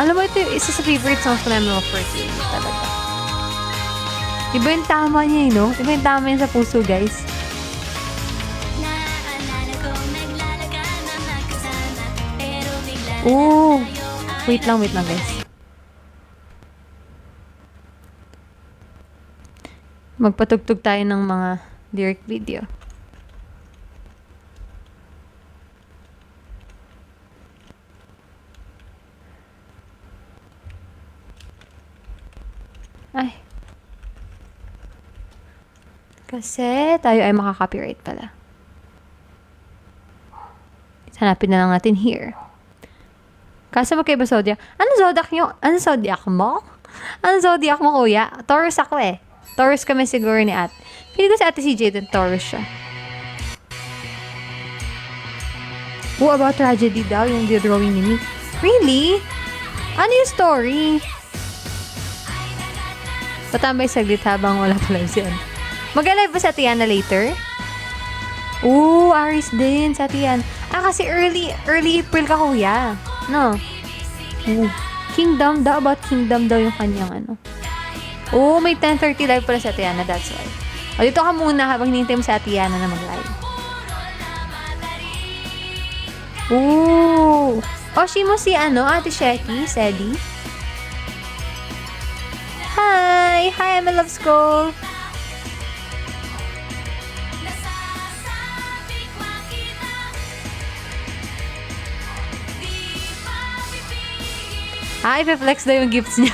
Alam mo, ito yung isa sa favorite songs ko na mga first year. Talaga. Iba yung tama niya, no? Iba yung tama niya sa puso, guys. Oh! Wait lang, guys. Magpatugtog tayo ng mga lyric video. Ay. Kasi tayo ay makaka-copyright pala. Hanapin na lang natin here. Kaso magkaiba zodiac. Ano zodiac nyo? Ano zodiac mo? Ano zodiac mo, kuya? Taurus ako eh. Taurus kami siguro ni Ate. Pili ko si Ate CJ din, Taurus siya. Oh, about tragedy daw, yung drawing ni Mick. Really? Ano yung story? Patambay saglit habang wala pa live siya. Mag-live ba sa Tiana later? Oo, Aris din sa Tiana. Kasi early April ka, kuya. No? Kingdom daw, about Kingdom daw yung kanyang ano. May 10:30 live pala sa Tiana, that's why. Dito ka muna habang hinihintay mo sa Tiana na mag-live. Oshi mo si Ate Sheki, Sedi. Hi, I'm a love school. Ipe-flex daw yung gifts niya.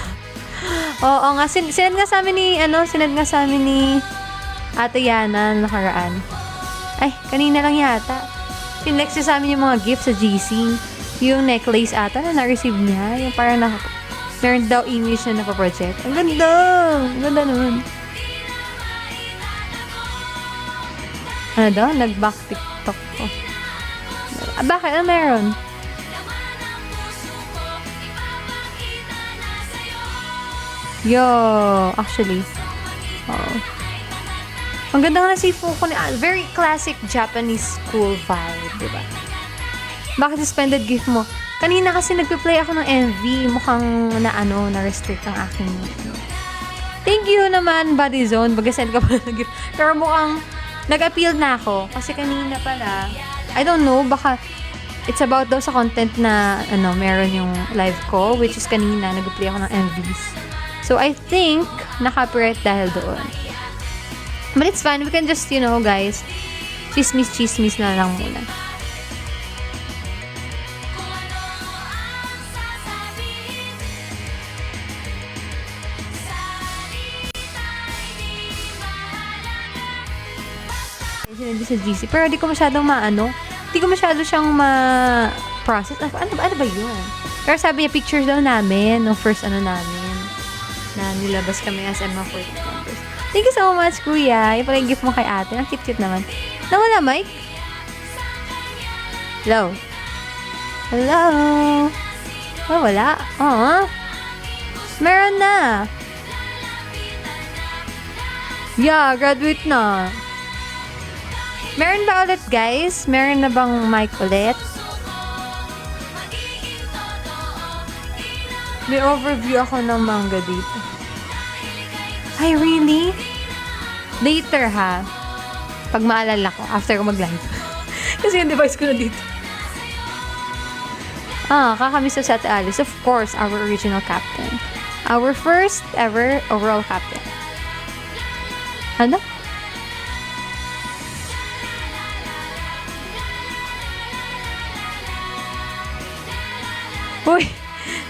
Oo nga, sinad nga sa amin ni Ate Yana nakaraan. Ay, kanina lang yata. Flex niya sa amin yung mga gifts sa GC. Yung necklace ata na na-receive niya. Yung parang meron daw image na napaproject. Ang ganda! Ang ganda naman. Ano daw? Nag-back TikTok ko. Bakit? Ano meron? Yo, actually. Ang ganda nga na si Fuko. Very classic Japanese school vibe, diba? Bakit suspended gift mo? Kanina kasi nagpe-play ako ng MV. Mukhang na-restrict ang aking. Thank you naman, Body Zone. Baga-send ka pala ng gift. Pero mukhang nag-appeal na ako. Kasi kanina pala, I don't know, baka it's about daw sa content na meron yung live ko, which is kanina nag-play ako ng MVs. So, I think, na-copyright dahil doon. But it's fine. We can just, guys, chismis na lang muna. Hindi sa GC. Pero di ko masyadong hindi ko masyado siyang ma-process. Ano ba yun? Pero sabi niya, pictures daw namin, no first namin, na nilabas kami as mga 40 members. Thank you so much, kuya. Yung pala yung gift mo kay ate. Ang cute-cute naman. Nawala, Mike? Hello? Hello? Wala. Meron na. Yeah, graduate na. Meron ba ulit, guys? Meron na bang mic ulit? May overview ako ng manga dito. Ay, really? Later, ha? Pag maalala ko, after ko mag-live. Kasi yung device ko na dito. Kakamiss sa Ate Alice. Of course, our original captain. Our first ever overall captain. Ano? Uy!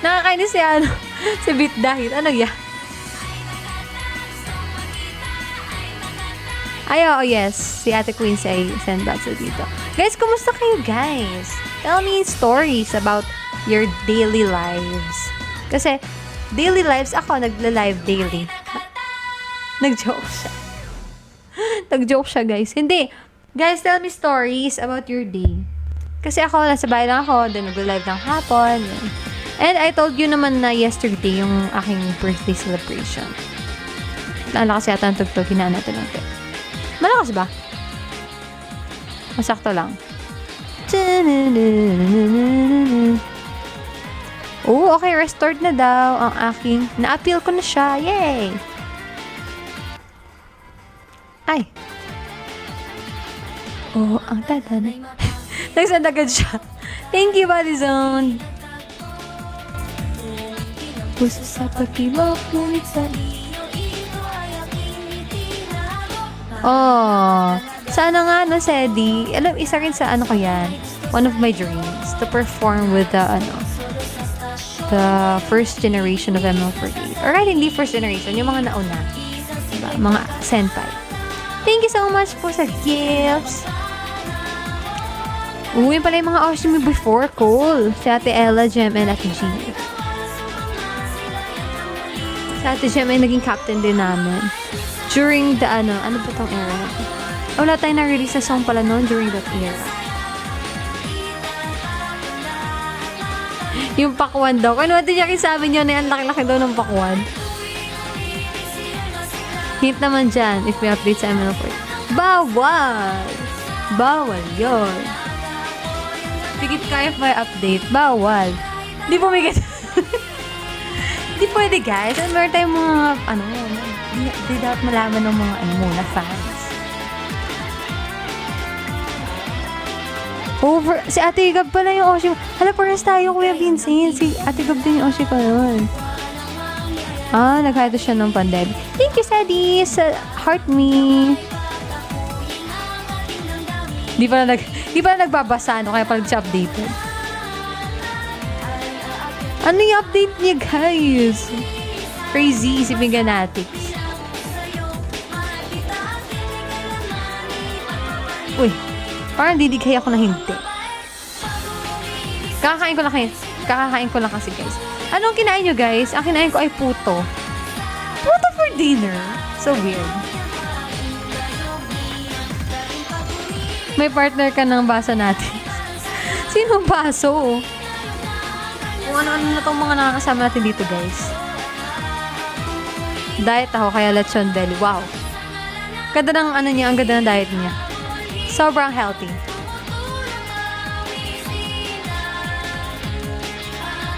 Nakakainis si Bit Dahil. Ano yan? Yes. Si Ate Queen ay send back sa dito. Guys, kumusta kayo, guys? Tell me stories about your daily lives. Kasi, daily lives, ako nagla-live daily. Nag-joke siya. Nag-joke siya, guys. Hindi. Guys, tell me stories about your day. Kasi ako, nasa bahay lang ako, then nag-live ng hapon. Yun. And I told you naman na yesterday yung aking birthday celebration. Nalakas yata ang tugtog, hinaan natin lang ito. Malakas ba? Masakto lang. Oh, okay, restored na daw ang aking... Na-appeal ko na siya. Yay! Ay. Oh, ang tadana. Nagsend agad siya. Thank you, Body Zone. Puso sa pag-ibig, ngunit sa... Oh, sana nga, no, Sedi. Alam, isa rin sa ano ko yan. One of my dreams to perform with the, the first generation of ML48. Alright, hindi first generation, yung mga nauna. Diba? Mga senpai. Thank you so much po sa gifts. Uy, pala yung mga Oshimi before. Cool. Si Ate Ella, Jem, and Ate G. Si Ate Jem ay naging captain din namin. During the, ano ba tong era? Wala tayong na-release na song pala noon during that era. Yung pakwan daw. Kung ano din niya sabi niyo na ang laki-laki daw ng pakwan. Hint naman dyan, if may update sa ML4. Bawal! Bawal yun. Pigit kayo may update. Bawal. Di pumigit. Di pwede, guys. Meron tayong mga, di dapat malaman ng mga, muna, fans. Over, si Ate Gab pala yung Oshi. Hala, parehas tayo, Kuya Vincent. Si Ate Gab din yung Oshi ko yun. Nag-hide siya ng pandemic. Thank you, Sadie, sa heart me. Di pa na nagbabasa, kaya pala siya updated. Ano yung update niya, guys? Crazy, isipin Ganatics. Uy, parang didigay ako na hindi. Kakakain ko lang kasi, guys. Anong kinain nyo, guys? Ang kinain ko ay puto. Puto for dinner. So weird. May partner ka ng basa natin. Sino baso? Kung ano-ano na itong mga nakakasama natin dito, guys. Diet ako, kaya lechon belly. Wow. Ganda ng niya, ang ganda ng diet niya. Sobrang healthy.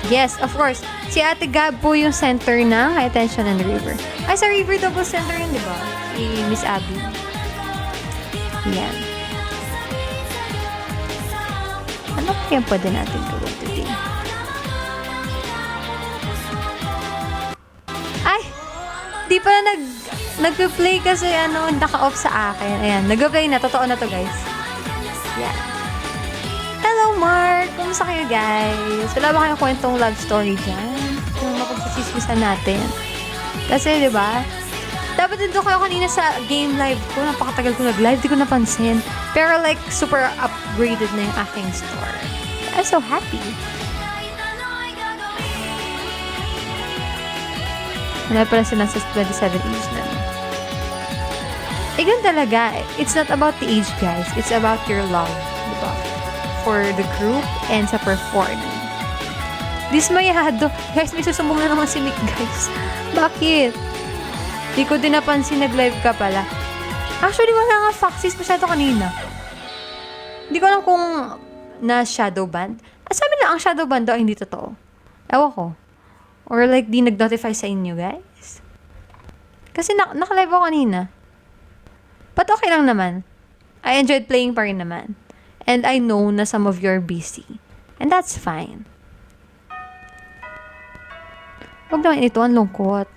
Yes, of course. Si Ate Gab po yung center ng High Tension and River. Ay, sa River double center yun, di ba? Si Miss Abby. Yan. Ano kaya pwede natin gawin today? Ay! Di pa na nag-play kasi naka-off sa akin. Ayan, nag-play na. Totoo na to, guys. Yeah. Hello, Mark! Kumusta kayo, guys? Wala ba kayong kwentong love story dyan? Yung mapagsisismisan natin. Kasi, di ba? Dapat din doon kayo kanina sa game live ko. Napakatagal ko nag-live. Di ko napansin. Pero like, super upgraded na yung aking store. I'm so happy. Wala pala sila sa 27 age na. Ganun talaga. It's not about the age, guys. It's about your love. Diba? For the group and sa performing. Dismayado. Guys, may susumbong na naman si Mick, guys. Bakit? Di ko din napansin nag-live ka pala. Actually, wala nga faxes masyado kanina. Hindi ko alam kung na-shadow ban. Sabi na, ang shadow ban daw ay hindi totoo. Ewan ko. Or like, di nag-notify sa inyo, guys. Kasi naka-live ako kanina. But okay lang naman. I enjoyed playing pa rin naman. And I know na some of you are busy. And that's fine. Huwag naman ito, ang lungkot.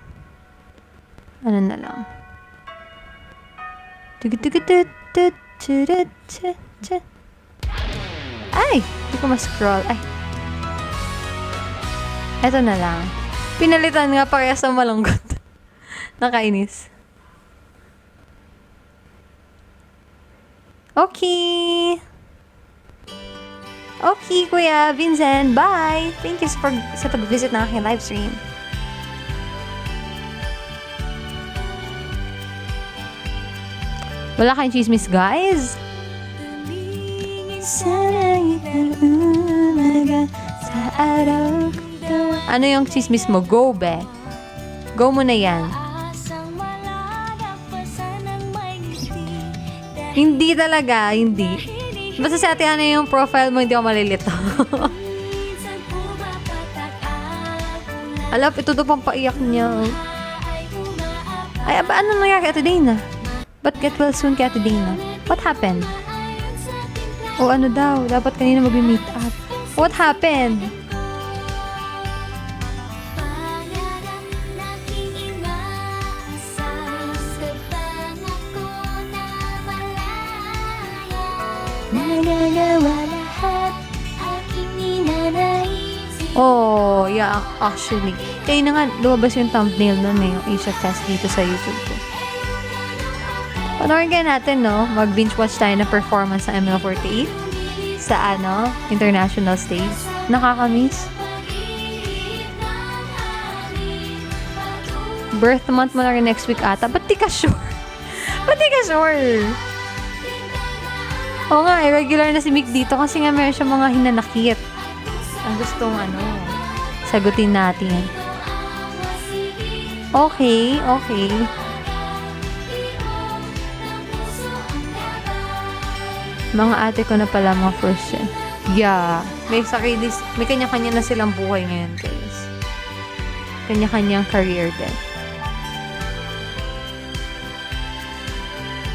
Ano na lang. Ay! Hindi ko ma-scroll. Ay. Eto na lang. Pinalitan nga parehas sa malungkot. Nakainis. Okay. Okay, Kuya Vincent. Bye! Thank you sa pag-visit ng aking live stream. Wala kayong chismis, guys? Ano yung chismis mo? Go, be. Go mo na yan. Hindi talaga, hindi. Basta sa atin ano yung profile mo, hindi ako malilito. Alap, ito daw pang paiyak niya. Ay, ano nangyari kay Ate Dana? But get well soon kay Ate Dana. What happened? O ano daw, dapat kanina mag-meet up. What happened? Oh, yeah, actually. Kaya na nga, lumabas yung thumbnail nun eh, yung Asia Fest dito sa YouTube ko. Panoorin kaya natin, no? Mag-binge watch tayo ng performance ng ML48 sa, international stage. Nakakamiss. Birth month mo na rin next week ata. Ba't di ka sure? Ba't di ka sure? Oo nga, regular na si Mick dito kasi nga meron siya mga hinanakit. Ang gustong sagutin natin. Okay. Mga ate ko na pala mga first gen. Yeah. May kanya-kanya na silang buhay ngayon, guys. Kanya-kanyang career din.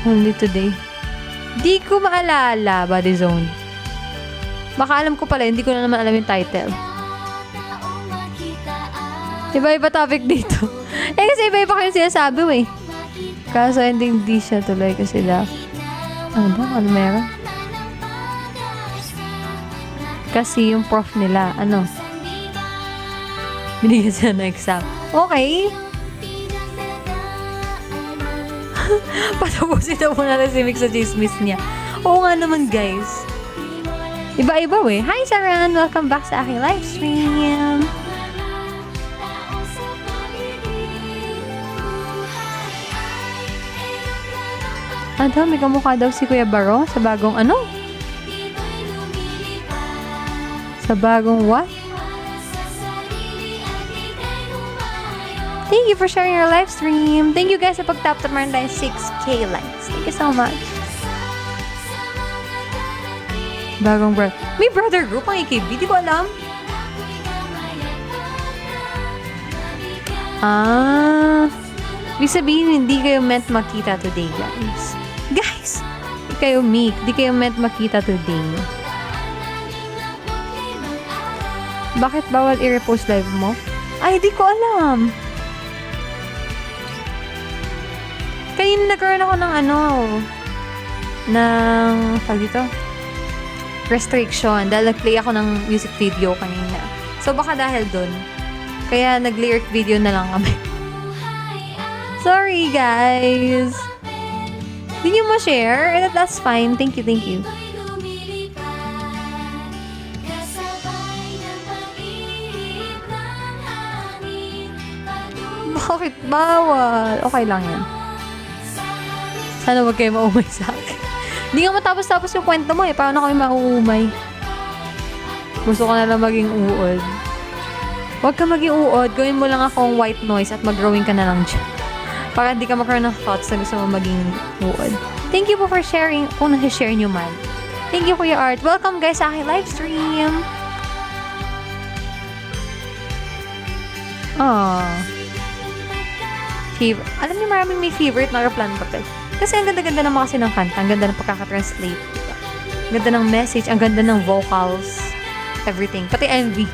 Only today. Di ko maalala, Body Zone. Baka alam ko pala, hindi ko na naman alam yung title. Iba-iba topic dito. Kasi iba-iba kayo sinasabi, eh. Kaso hindi siya tuloy kasi ano meron? Kasi yung prof nila, binigyan sila ng exam. Okay. Patapusin na muna na si Mick sa chismis niya. Oo nga naman, guys. Iba-iba, eh. Hi, Sharon! Welcome back sa aking live stream. May kamukha daw si Kuya Baro sa bagong Sa bagong what? Thank you for sharing your live stream. Thank you guys sa pag-tap to meron tayo 6K likes. Thank you so much. Bagong brother. May brother group ang AKB? Di ko alam. Ibig sabihin, hindi kayo meant makita today, guys. Guys! Hindi kayo meek. Hindi kayo meant makita today. Bakit bawal i-repost live mo? Ay, di ko alam. Kanina nagkaroon ako ng restriction dahil nag-play ako ng music video kanina. So, baka dahil dun. Kaya nag-lyric video na lang kami. Sorry, guys. Hindi nyo ma-share? That's fine. Thank you. Bakit bawal? Okay lang yan. Sana wag kayo maumay sa akin. Hindi nga matapos-tapos yung kwento mo eh. Paano kami mauumay? Gusto ko na lang maging uod. Huwag ka maging uod. Gawin mo lang akong white noise at mag-drawing ka na lang dyan. Para hindi ka magkaroon ng thoughts na gusto mo maging uod. Thank you po for sharing. Kung nasi-share nyo man. Thank you, Kuya Art. Welcome guys sa aking live stream. Alam niyo maraming may favorite na Aeroplan Papel. Kasi ang ganda-ganda naman kasi ng kanta. Ang ganda ng pagkakatranslate. Diba? Ang ganda ng message. Ang ganda ng vocals. Everything. Pati MV.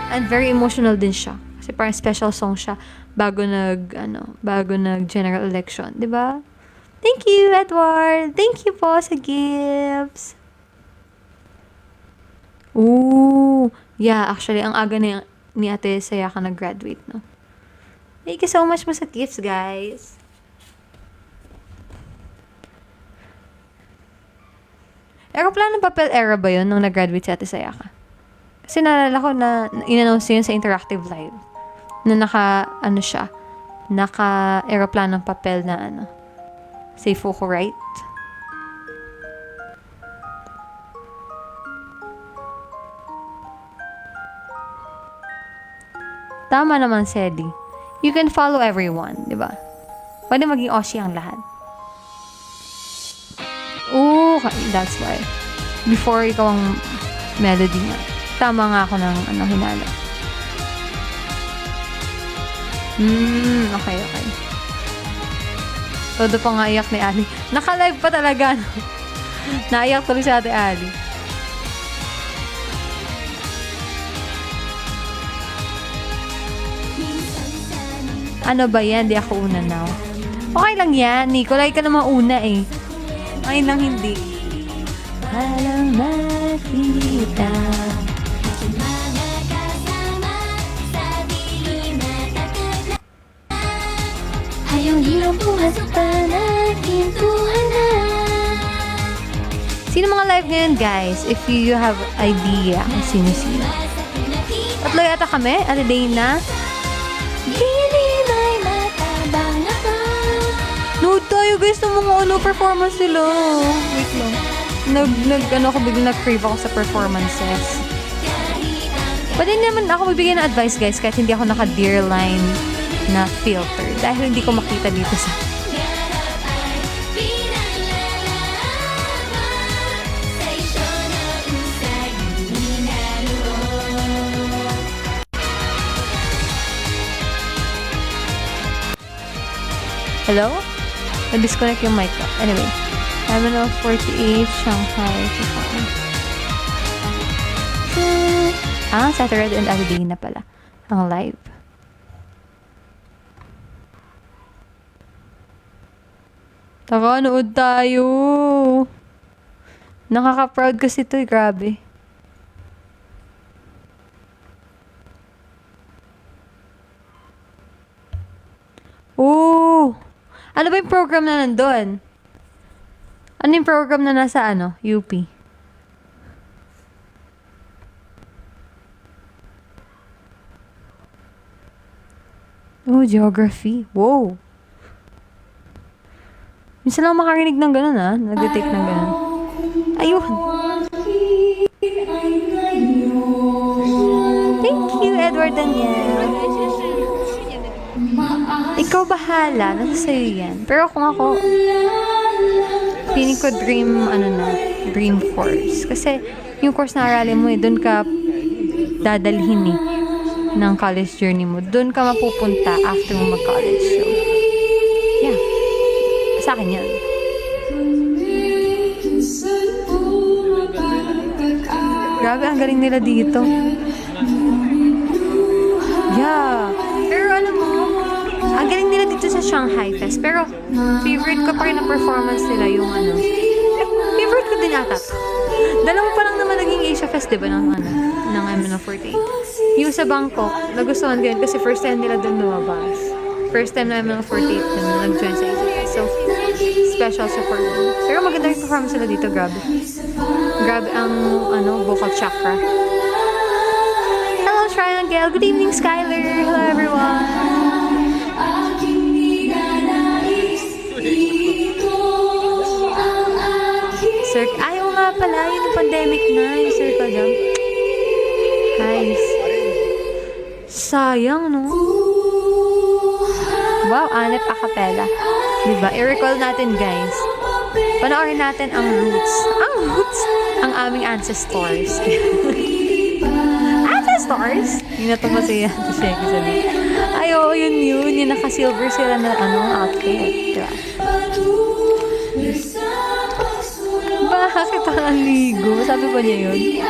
And very emotional din siya. Kasi parang special song siya bago nag general election. Diba? Thank you, Edward. Thank you po sa gifts. Ooh. Yeah, actually, ang aga na ni Ate Sayaka nag-graduate, no? Thank you so much po sa gifts, guys. Aeroplan ng Papel era ba yun nung nag-graduate si Ate Sayaka? Kasi naalala ko na in-announce yun sa Interactive Live. Na naka-aeroplan ng papel na Seifuku, right? Tama naman, Sedi. You can follow everyone, di ba? Pwede maging Oshi ang lahat. Ooh, that's why. Before ikaw ang melody nga. Tama nga ako ng hinala. Okay, okay. Todo pa nga iyak ni Ali. Naka-live pa talaga, no? Naiyak tuloy si Ate Ali. Ano ba yan? Di ako una now. Okay lang yan, Nico. Like ka naman una eh. Ay lang hindi. Walang makita. Hayong hirap buhat pa natin Sino mga live ngayon, guys? If you have idea kung sino-sino. Tatlo yata kami. Ate Dana. Nood tayo, guys, ng mga performance nila. Wait lang. Biglang nag-crave ako sa performances. Pwede naman ako magbigay ng advice, guys, kahit hindi ako naka-dear line na filter. Dahil hindi ko makita dito sa... Hello? Na-disconnect yung mic ko. Anyway. Terminal 48, Shanghai. Saturday and Ate Dana pala. Ang live. Taka, nood tayo. Nakaka-proud kasi ito, grabe. Oh! Ano ba yung program na nandun? Ano yung program na nasa UP? Oh, geography. Wow! Minsan lang makarinig ng gano'n, nag-detect ng gano'n. Ayun! Thank you, Edward Daniel. Ikaw bahala, nasa sa'yo yan. Pero kung ako, feeling ko dream course. Kasi yung course na aralin mo doon ka dadalhin ng college journey mo. Doon ka mapupunta after mo mag-college. So, yeah. Sa akin yan. Grabe, ang galing nila dito. Yeah. Pero alam mo, ang galing nila dito sa Shanghai Fest. Pero, favorite ko pa rin ang performance nila yung favorite ko din ata. Dalawa pa lang naman naging Asia Fest, diba, ng MNO48. Yung sa Bangkok, nagustuhan ko yun kasi first time nila doon lumabas. First time na MNO48 na nag-join sa Asia Fest. So, special support din. Pero maganda yung performance nila dito, grabe. Grabe ang, vocal chakra. Hello, Triangle. Good evening, Skyler. Hello, everyone. Sir, ayaw nga pala, yung pandemic na, yung Sir Kajam. Guys. Sayang, no? Wow, Anep Acapella. Diba? I-recall natin, guys. Panoorin natin ang roots. Ang roots? Ang aming ancestors. Ancestors? Yung natumasaya ito siya. Ay, oo, yun. Yung naka-silver sila na outfit. Diba? Bakit ang ligo? Sabi ba niya yun?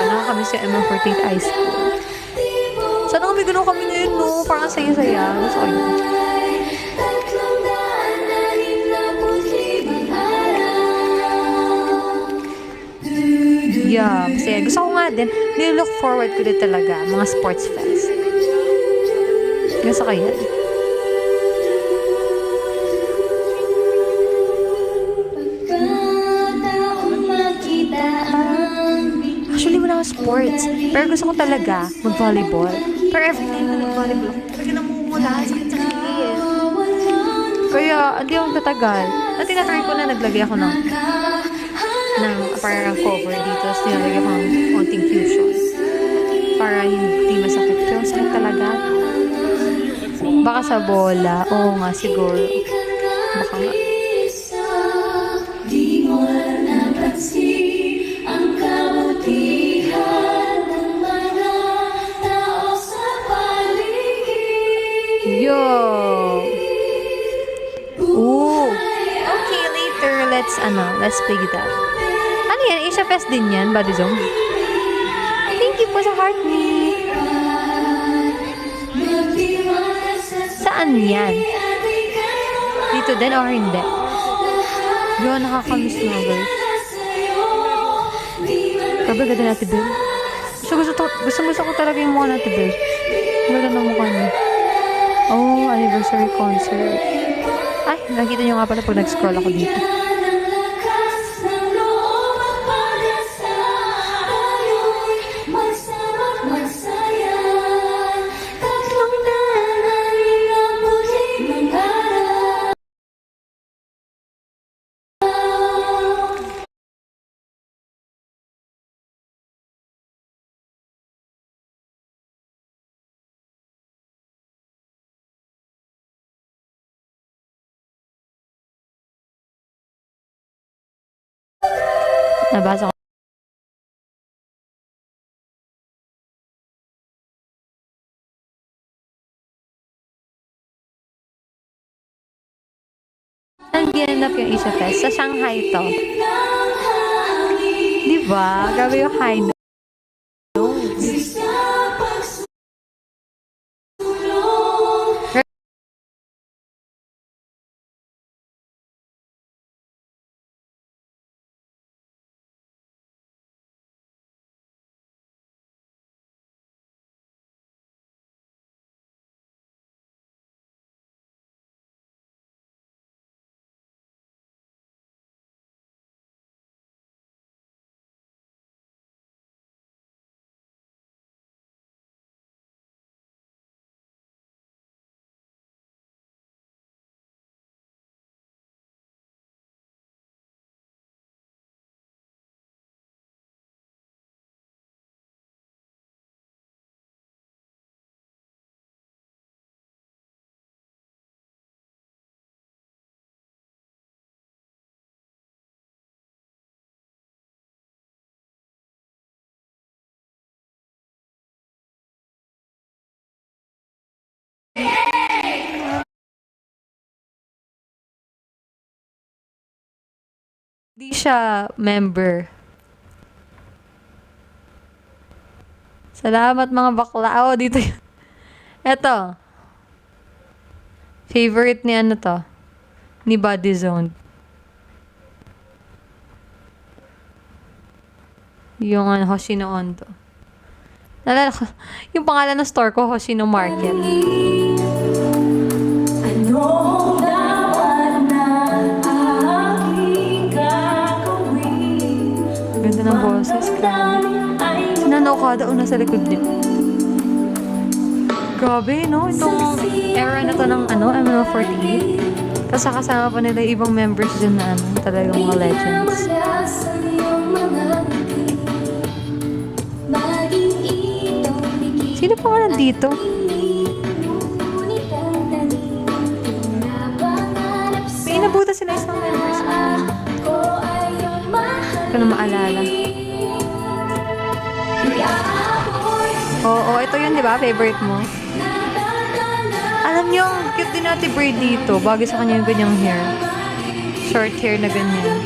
Nakakamiss yung MN48 High School. Sana kami gano'n kami ngayon, no? Parang saya-saya. Gusto ko yun. Yeah, kasi gusto ko nga din, nilook forward ko din talaga, mga sports fest. Gusto ko yan. Actually, wala akong sports. Pero gusto ko talaga mag-volleyball. Pero every time na nag-volleyball, talaga namumula, sakit-sakit. Kaya, hindi akong tatagal. At tinatry ko na naglagay ako ng parang cover dito. Tapos nilalagay ko ng konting fusion. Para hindi masakit. Pero sakit talaga. Baka sa bola. Oo nga, siguro. nga. Di mo napansin ang kabutihan ng mga tao sa paligid. Yo! Ooh! Okay, later, let's play that. Ano yan? Asia Fest din yan, Body Zone? Thank you po sa heart me. Saan yan? Dito din or hindi? Yun, nakakamiss na, guys. Grabe, ganda natin, Bel. Gusto ko talaga yung mukha natin, Bel. Ganda ng mukha niya. Oh, anniversary concert. Ay, nakita niyo nga pala pag nag-scroll ako dito. Nabasa ko. Saan ginanap yung Asia Fest? Sa Shanghai to. Diba? Grabe yung high notes. Hindi siya member. Salamat mga bakla. Oh, dito yun. Eto. Favorite ni ano to? Ni Body Zone. Yung Hoshino Ondo. Nalala ko. Yung pangalan ng store ko, Hoshino Market. Anong dapat na aking gagawin? Ganda ng boses. Grabe. Sinano ka daw na sa likod niya. Grabe, no? Itong era na to ng ML48. Tapos kasama pa nila yung ibang members dyan na talagang mga legends. Sino pa nga nandito? Pinabuta sila isang members. Hindi ko na maalala. Oo, ito yun, di ba? Favorite mo. Alam niyo, cute din natin braid dito. Bagay sa kanya yung ganyang hair. Short hair na ganyan.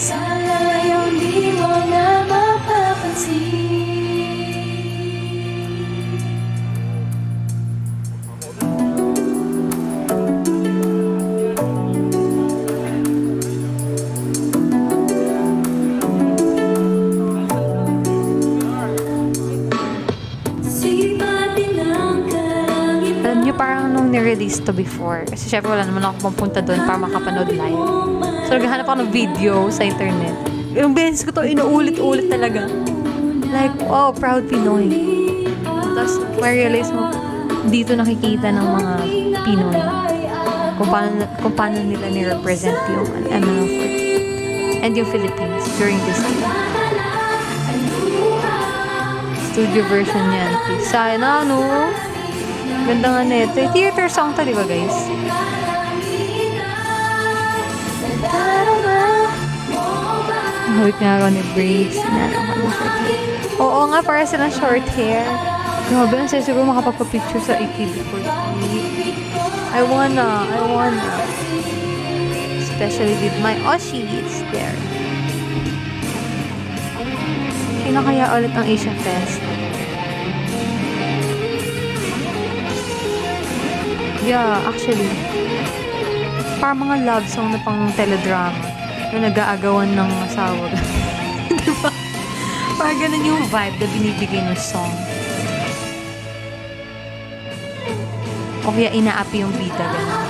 Sa layong di mo na mapapansin. Alam niyo, parang nung nirelease to before. Kasi syempre wala naman ako pumunta doon para makapanood live. So, naghahanap ako ng video sa internet. Ilang beses ko to inuulit-ulit talaga. Like, oh, proud Pinoy. Tapos, ma-realize mo, dito nakikita ng mga Pinoy kung paano nila ni-represent yung ML48. and yung Philippines during this time. Studio version yan. Sana, no? Ganda nga nito. Theater song to, di ba, guys? Hawik nga ako ni Briggs. Oo nga, para silang short hair. Grabe, ang saya siguro makapagpa-picture sa AKB48. I wanna. Especially with my Oshi, it's there. Kailan kaya ulit ang Asian Fest? Yeah, actually. Parang mga love song na pang teledrama na nag-aagawan ng asawa. Diba? Parang ganun yung vibe na binibigay ng song. O kaya inaapi yung bida, ganun.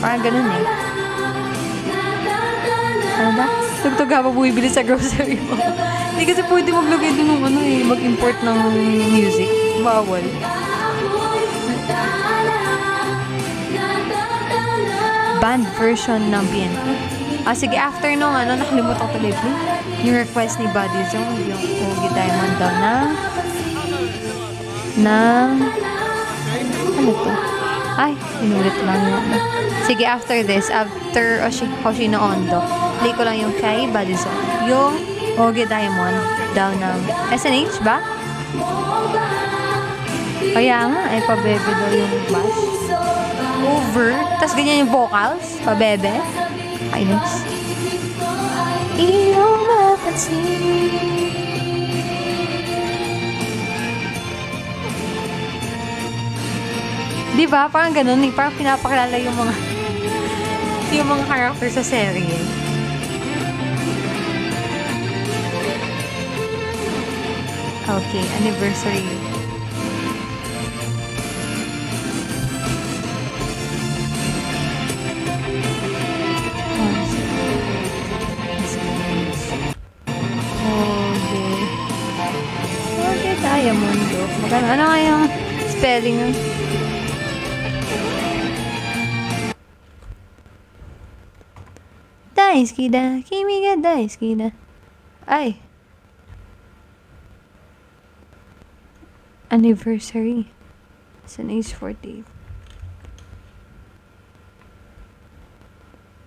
Parang ganun eh. Ano ba? Tugtog habang bumibili sa grocery mo. Hindi kasi pwede maglagay dun ng ano eh, mag-import ng music. Bawal. Band version ng BNP. Sige, after nung nakalimutan ko tuloy yung request ni Buddy Zone, yung Ogie Diamond daw ano to? Ay, inulit lang yun. Sige, after this, after Hoshino Ondo, play ko lang yung kay Buddy Zone. Yung Ogie Diamond daw ng SNH ba? Kaya nga, pabebe daw yung bash. Over. Tapos ganyan yung vocals. Pabebe. Kainis. Iyong mapansin. Diba? Parang ganun eh. Parang pinapakilala yung mga character sa serye. Okay, anniversary. Okay, Diamond. Magkano? Ano nga yung spelling nun? Daisuki da, kimi ga daisuki da. Ay. Anniversary. It's an age 48.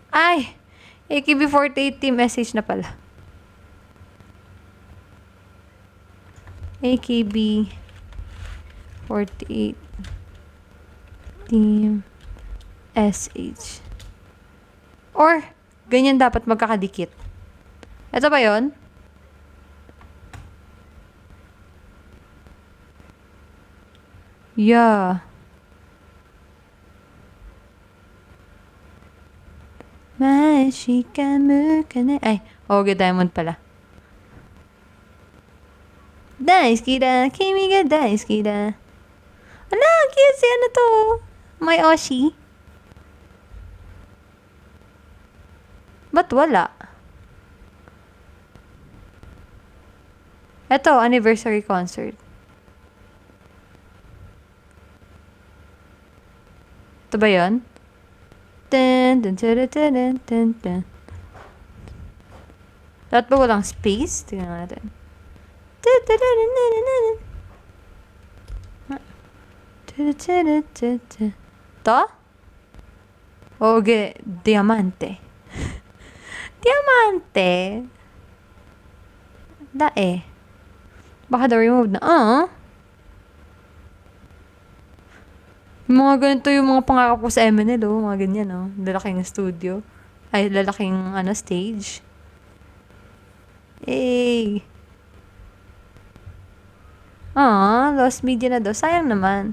Ay! AKB48 team message na pala. AKB48 team SH. Or, ganyan dapat magkakadikit. Ito ba yon? Yeah. Mashikamu kane. Ay, Ogie Diamond pala. Daisuki da, kimi ga daisuki da. Ala, cute si ano to? May Oshi. Ba't wala? Ito, anniversary concert. Ito ba yun? Dapat ba walang space? Tingnan natin. To? Ogie Diamante. Diamante. Dae. Baka daw remove na. Mga ganito yung mga pangarap ko sa MNL, oh. Mga ganyan, oh. Lalaking studio. Ay, lalaking, stage. Hey. Lost media na daw. Sayang naman.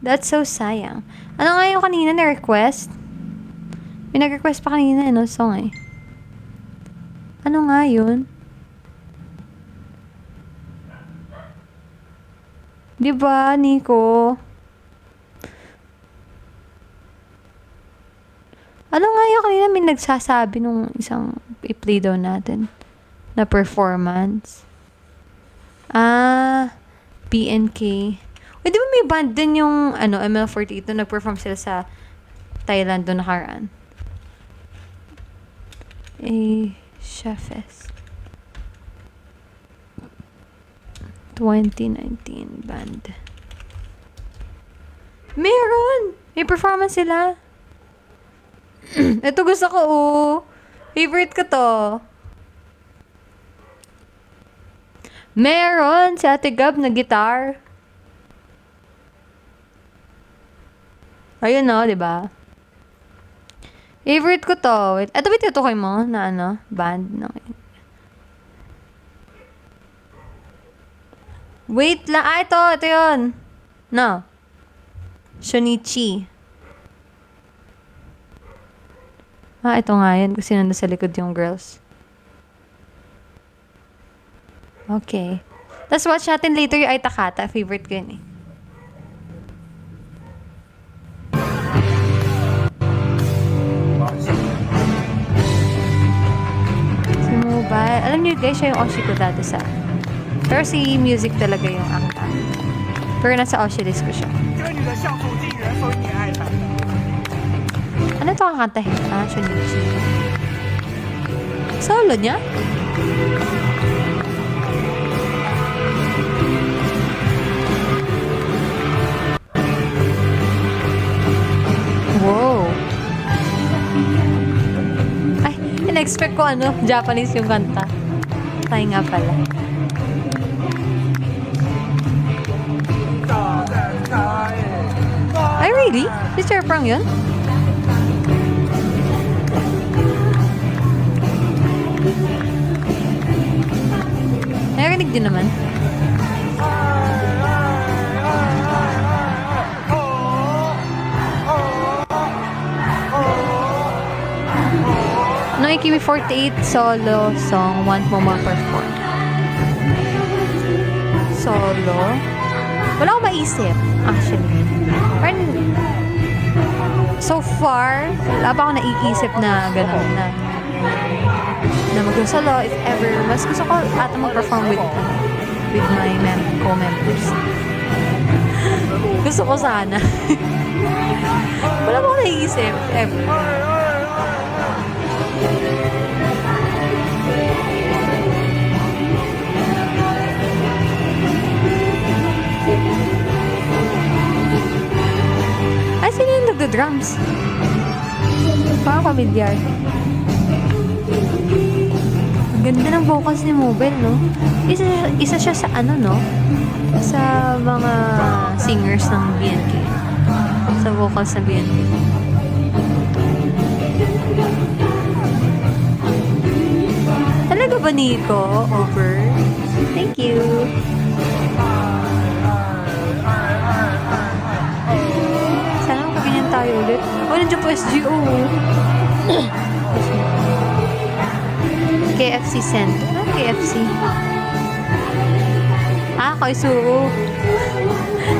That's so sayang. Ano nga yung kanina na request? May nag-request pa kanina, song eh. Ano nga yun? Diba, Nico? Ano nga yung kanina may nagsasabi nung isang i-play daw natin na performance? BNK. Di ba may band din yung ML48 na nag-perform sila sa Thailand doon nakaraan? A Chefes 2019 band. Meron! May performance sila. Ito gusto ko, oh. Favorite ko to. Meron si Ate Gab na guitar. Ayun, no, di ba? Favorite ko to. Wait, ito ba tinutukoy mo na ano? Band na. Wait lang. Ah, ito yun. No. Shonichi. Ah, ito nga yun. Kasi nandun sa likod yung girls. Okay. Tapos watch natin later yung Aitakata. Favorite ko yun eh. Si Mobile. Alam niyo guys, siya yung Oshi ko dati sa... Pero si music talaga yung angka. Pero nasa Oshi list ko siya. 这女的像走进人，所以你爱她。 Ano ito kakantahin? Ah, Shonichi. Solo niya? Wow. Ay, in-expect ko ano, Japanese yung kanta. Tayo nga pala. Ay, really? Si Sir Prang yun? Narinig din naman. No, Ikimi 48 solo song, want mo ma-perform. Solo? Wala akong maisip, actually. Parang, so far, wala pa ako naiisip na gano'n na mag-solo if ever. Mas gusto ko ata mag-perform with my co-members. Gusto ko sana. Wala pa ako naiisip, ever. Ay, sino yung nagdo-drums? Parang familiar. Ang ganda ng vocals ni Mobile, no? Isa siya sa ano, no? Sa mga singers ng BNK. Sa vocals ng BNK. Talaga ba, Nico? Over? Thank you. Sana makaganyan tayo ulit. Oh, nandiyan po SGO. KFC Center. Ah, KFC. Ah, Koisuo.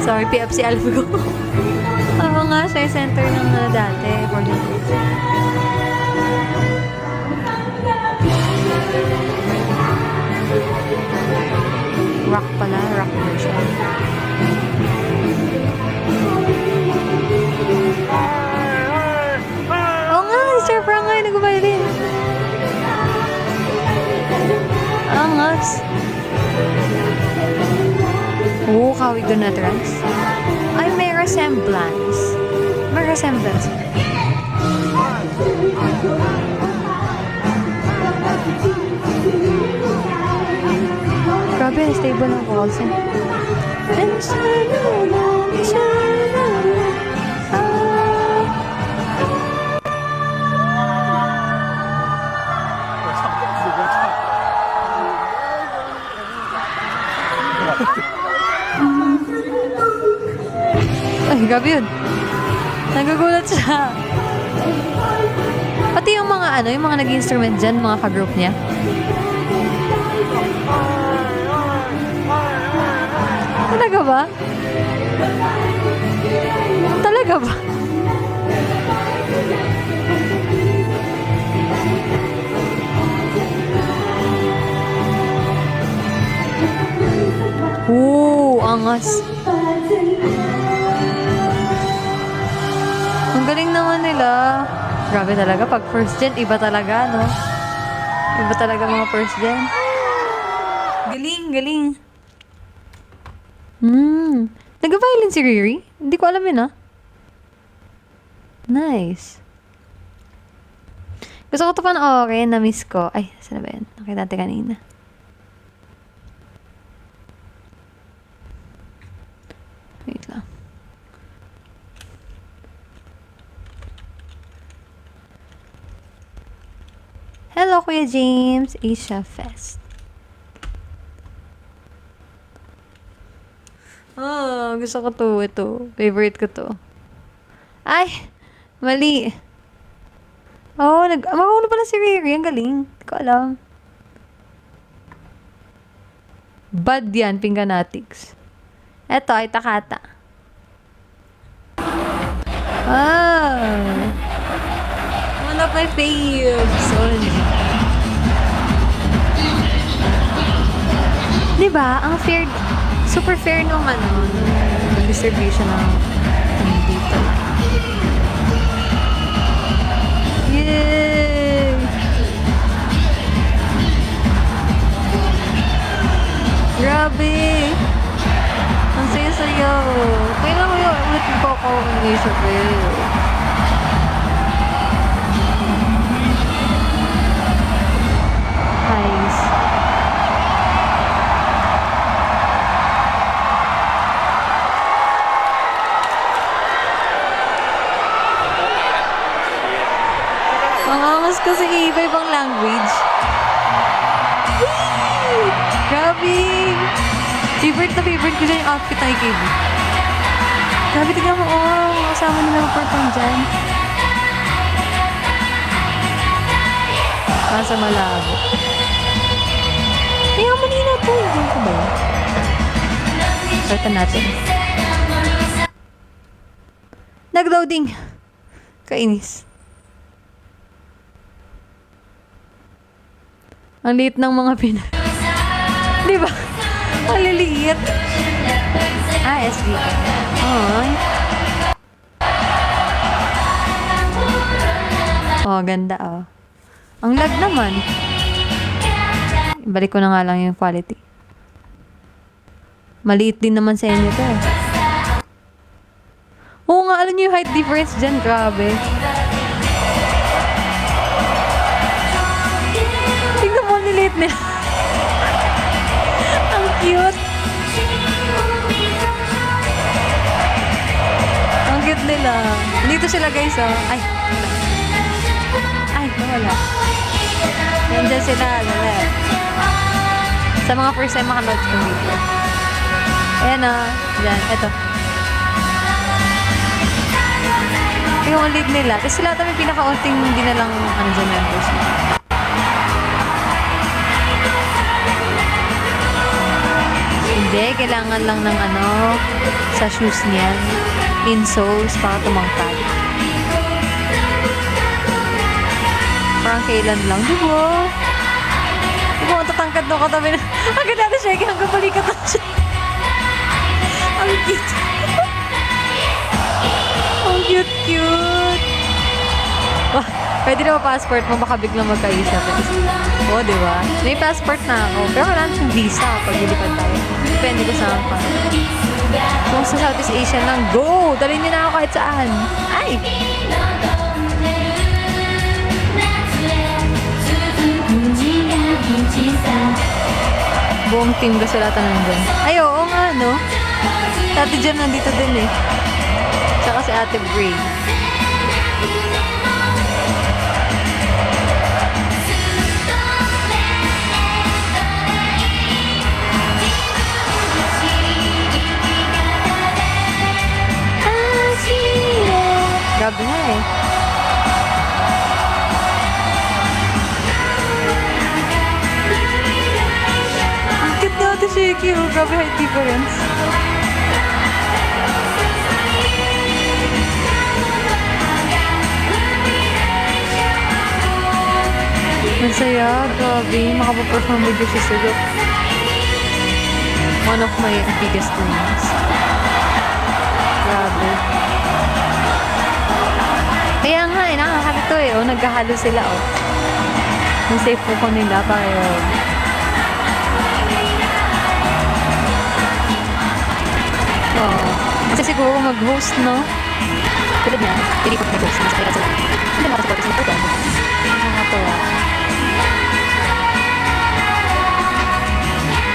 Sorry, PFC Alphago. Oo nga, siya yung center ng dati. Rock pala, rock version. Oo nga, Sir Frank nga yung nag-violin. Angas. Oo, kawig doon na trans. Ay, may resemblance. May resemblance. Grabe, stable ng vocals eh. Ay, grabe yun. Nagagulat siya. Pati yung mga yung mga nag-instrument dyan, mga ka-group niya. Talaga ba? Talaga ba? Angas. Ang galing naman nila. Grabe talaga. Pag first gen, iba talaga, no? Iba talaga mga first gen. Galing, galing. Nag-violin si Riri? Hindi ko alam yun, ah. Nice. Gusto ko ito panoorin, na-miss ko. Ay, saan na ba yan? Nakita natin kanina. Wait lang. Hello, Kuya James. Asia Fest. Gusto ko to. Ito. Favorite ko to. Ay! Mali. Marunong pala si Riri. Ang galing. Hindi ko alam. Bad yan, Pinganatics. Eto ay Takata. One of my faves. Diba? Ang fair, super fair nung nung distribution ng dito. Yay! Grabe! Ang saya-saya. Kailan ko yung ulit ko ako ng Asia Fest. Nice. Mangangas kasi iba-ibang language. Whee! Grabe! Favorite na favorite ko dyan yung outfit ng IKB. Grabe, tignan mo, kasama nila ng perform dyan. Nasa malabo. Kaya malinaw po. Hindi ko ba yun? Startan natin. Nag-loading. Kainis. Ang liit ng mga Pinoy. Di ba? Ang liliit. SB. Ay. Ganda, Ang lag naman. Balik ko na nga lang yung quality. Maliit din naman sa inyo to. Oo nga, alam niyo yung height difference dyan. Grabe. Tignan mo, niliit nila. Ang cute. Ang cute nila. Dito sila, guys, Ay. Ay, nawala. Nandiyan sila, sa mga first time makanood ko video. Ayan, dyan, eto. Yung lead nila. Tapos sila may pinaka-unting hindi na lang, dyan members. Hindi, kailangan lang ng sa shoes niyan. Insoles para tumangkad. Parang kailan lang, di ba? Di ba, tatangkad nung katabi na. Ang ganda na siya, hanggang balikat na siya. Ang cute. Ang cute. Wah, pwede na passport mo, baka biglang magka-Asia Fest. Di ba? May passport na ako. Pero wala na siyang visa pag lilipad tayo. Depende ko saan pa. Kung sa Southeast Asia lang, go! Dalhin niyo na ako kahit saan. Ay! Buong team ko sila nandun. Ay, oo nga, no? Ate Jem nandito din Tsaka si Ate Bray. Grabe na Ang cute na ate Shiki. Grabe height difference. Masaya. Grabe. Makapaperform with your sister. One of my biggest dreams. Grabe. Kaya nga nakakakita to nagkahalo sila Yung safe po nila tayo. Oo. Kasi siguro mag-host, no? Tulad niya, hindi ko mag-host. Nasa kaya sila. Hindi mga supporters ng program. Nakakatawa.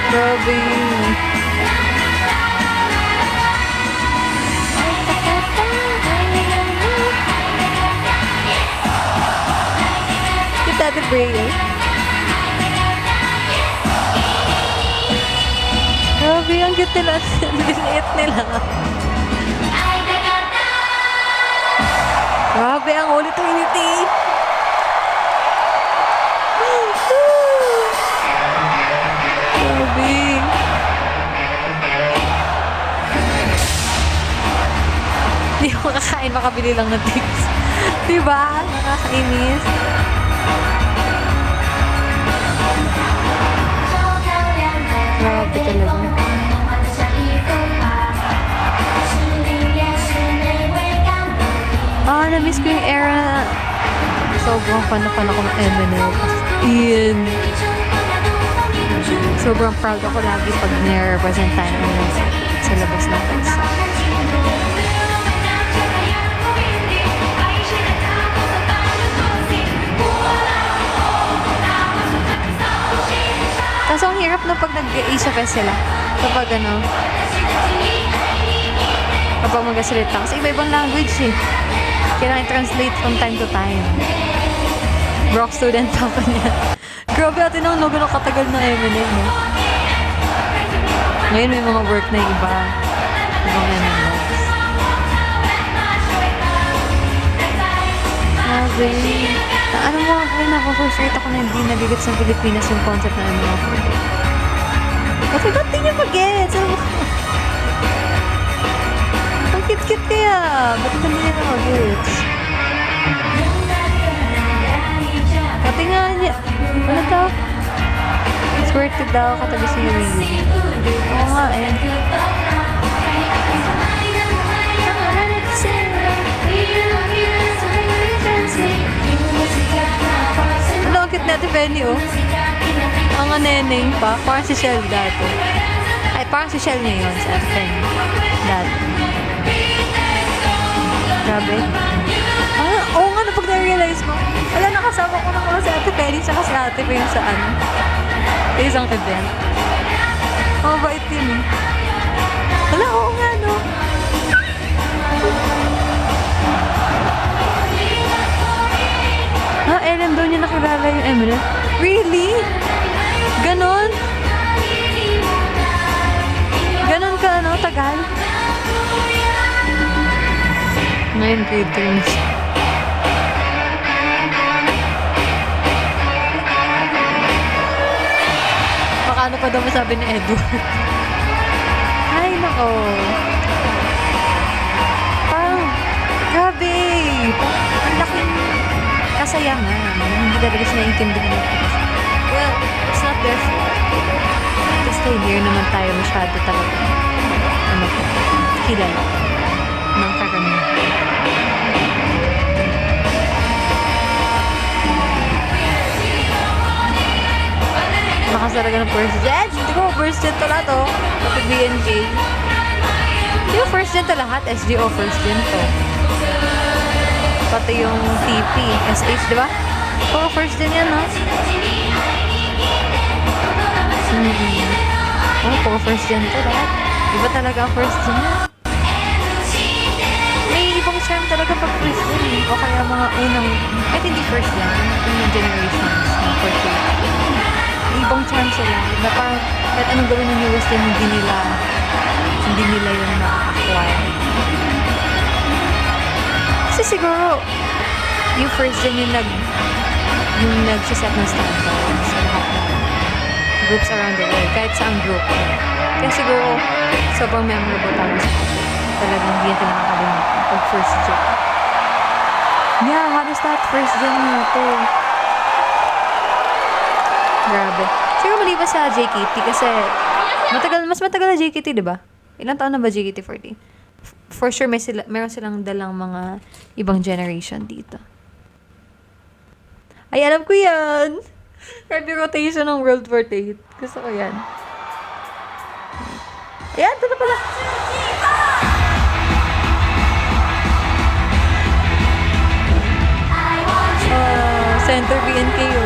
Grabe. Yung Tati Bray. Grabe, ang cute nila. Ang liit nila. Grabe, ang ulit Trinity. Grabe. Hindi ko makakain, makabili lang ng tips. Diba? Nakakainis. Grabe talaga. Na-miss ko yung era. Sobrang fan ako ng Eminem. Ian. Sobrang proud ako lagi pag nire-represent tayo sa labas ng bansa. Kaso ang hirap na pag nag-Asia Fest sila. Kapag kapag mag-asalita. Kasi iba-ibang language eh. Kailangan i-translate from time to time. Brock student pa pa niya. Grabe natin ang gano'ng katagal na Eminem, no? Ngayon may mga work na iba. Ibang Eminem. Grabe. Ano mo ako rin ako, frustrate ako na hindi nabigat sa Pilipinas yung concept na Eminem. Kasi ba't di niya mag-gets? Ano mo? Ang cute-cute kaya. Ba't hindi niya mag-gets? Pati nga niya. Ano daw? Squirted daw katabi si Yui. Oo nga eh. Ano ang cute natin, Benny, oh. Ang neneng pa. Parang si Shell dati. Ay, parang si Shell niya yun sa Ate Penny. Dati. Grabe. Oo nga, pag na-realize mo. Wala, nakasama ko na muna si Ate Penny saka si Ate Penny sa isang event. Mabait yun eh. Wala, oo nga, no? Ellen daw niya nakilala yung Eminem. Really? Ganon? Ganon ka, tagal? Ngayon, grade 3 na siya. Baka ano pa daw masabi ni Edward? Ay, nako. Parang, grabe. Ang laking kasayangan. Hindi talaga siya naiintindihan. Well, it's not their fault. Kasi here naman tayo masyado talaga. Kilala ng karamihan. Lakas talaga ng first gen. Hindi ko first gen to lahat, oh. Pati BNK. Hindi ko first gen to lahat. SGO first gen to. Pati yung TP, SH, di ba? Puro first gen yan, no? Puro first gen to lahat. Iba talaga ang first gen. May ibang charm talaga pag first gen, eh. O kaya mga unang, kahit hindi first gen, unang generations ng first gen. May ibang charm sila. Na parang, kahit anong gawin ng newest gen, hindi nila yung na-acquire. Kasi siguro, yung first gen yung nagsiset ng standard sa lahat ng groups around the world, kahit saang group. Kaya siguro, sobrang memorable tayo sa atin. Talagang hindi natin nakakalimutan pag first gen. Yeah, halos lahat first gen na ito. Grabe. Siguro maliban sa JKT kasi mas matagal na JKT, di ba? Ilang taon na ba JKT48? For sure, meron silang dalang mga ibang generation dito. Ay, alam ko yan! Heavy rotation ng World War 8. Gusto ko yan. Ayan, ito na pala. Center BNKO.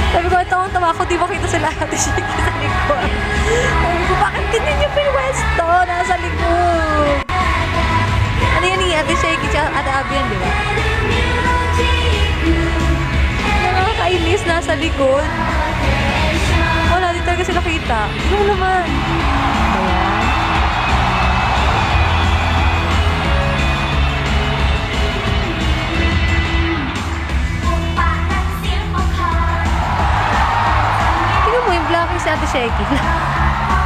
Sabi ko, tawang-tawa ko, di ba kita sila Ate Shiki sa likod? Sabi ko, bakit hindi niyo pinwesto? Nasa likod. Ano yan ni Ate Shiki at Ate Abian, di ba? Nakakainis, nasa likod. Wala, di talaga sila kita. Ano naman? Ayan. Tingnan mo yung blocking si Ate Sheki.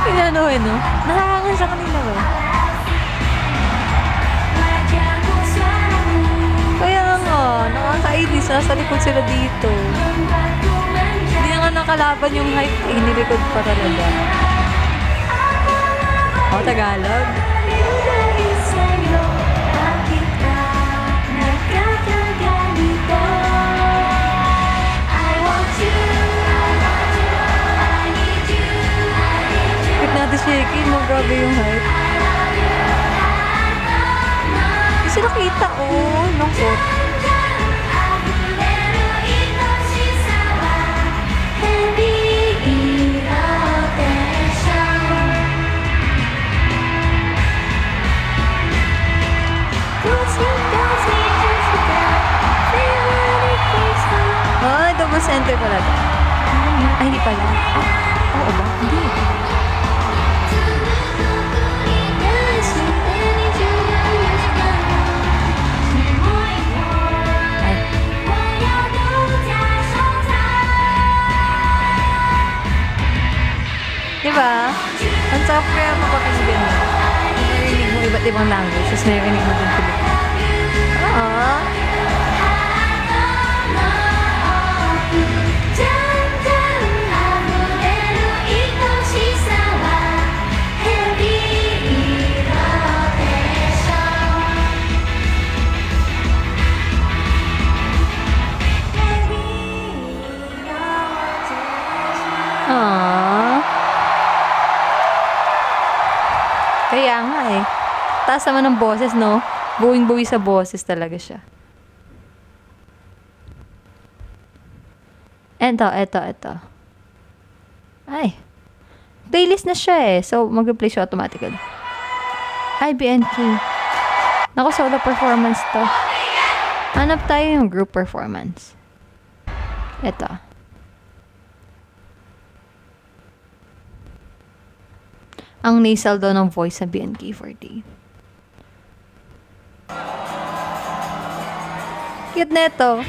Pinano eh, no? Nakakangan sa kanila eh. Kaya nga, nakakainis. Nasa likod sila dito. Hindi nga nakalaban yung height. Eh, nilikod pa talaga. O, Tagalog. Ate Sheki, no, grabe yung hype. Hindi sila kita, oh. Lungkot. Ay, double center pala. Ay, hindi pala. Oo ba? Hindi. Diba? Ang sarap kaya mapakinggan mo. Narinig mo iba't ibang language, tapos narinig mo din Pilipino. Oo. Aww. Kaya nga eh. Taas naman ng boses, no? Buwing-buwi sa boses talaga siya. Eto. Ay. Playlist na siya eh. So, mag-play siya automatically. IBNK. Naku, solo performance to. Hanap tayo yung group performance. Eto. Ang nasal daw ng voice sa BNK48. Cute na ito.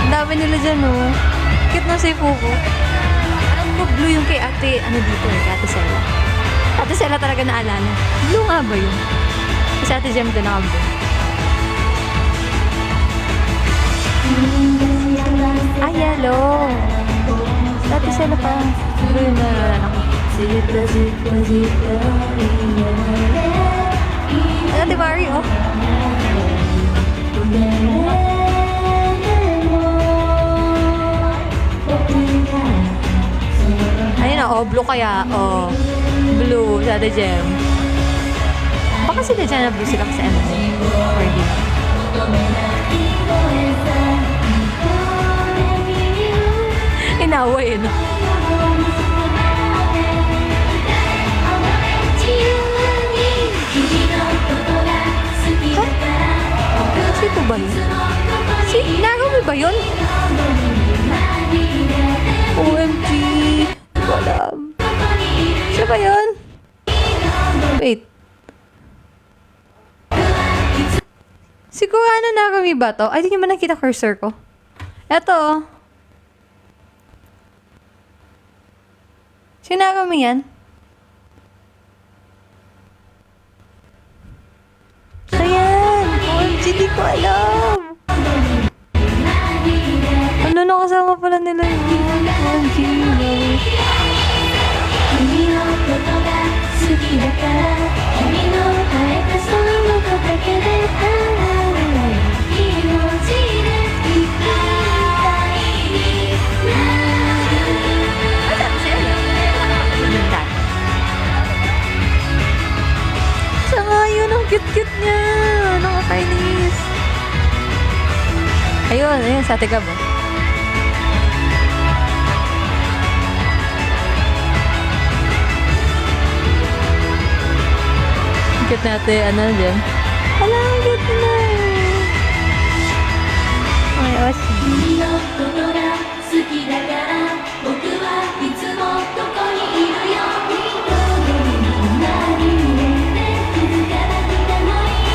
Ang dami nila dyan, oh. Cute na si Fuku. Alam ko, blue yung kay ate, ano dito eh, kay Ate Sela. Ate Sela talaga naalala. Blue nga ba yun? Kasi Ate Jem din naka-blue. Ay, yellow. Dati sila pa. Blue yung nalala ko. Ate Mario. Ayun na, blue kaya. Blue. Ate Jem. Baka sila dyan na blue sila kasi ano. Or di. Inaway, no? Sino ba yun? Si Narumi ba yun? OMG. Hindi ko alam. Siya ba yun? Wait. Sigurado Narumi ba to? Ay, di nyo ba nakita cursor ko? Eto. Sino mo yan? Ayan! OMG, di ko alam! Ano na kasama pala nila yun? OMG, sa ate ka ba? Cute natin, ano dyan? Hala, cute na! Ay, Oshi. 君のことが好きだから僕はいつもここにいるよ一人になり得て気づかなくてもいい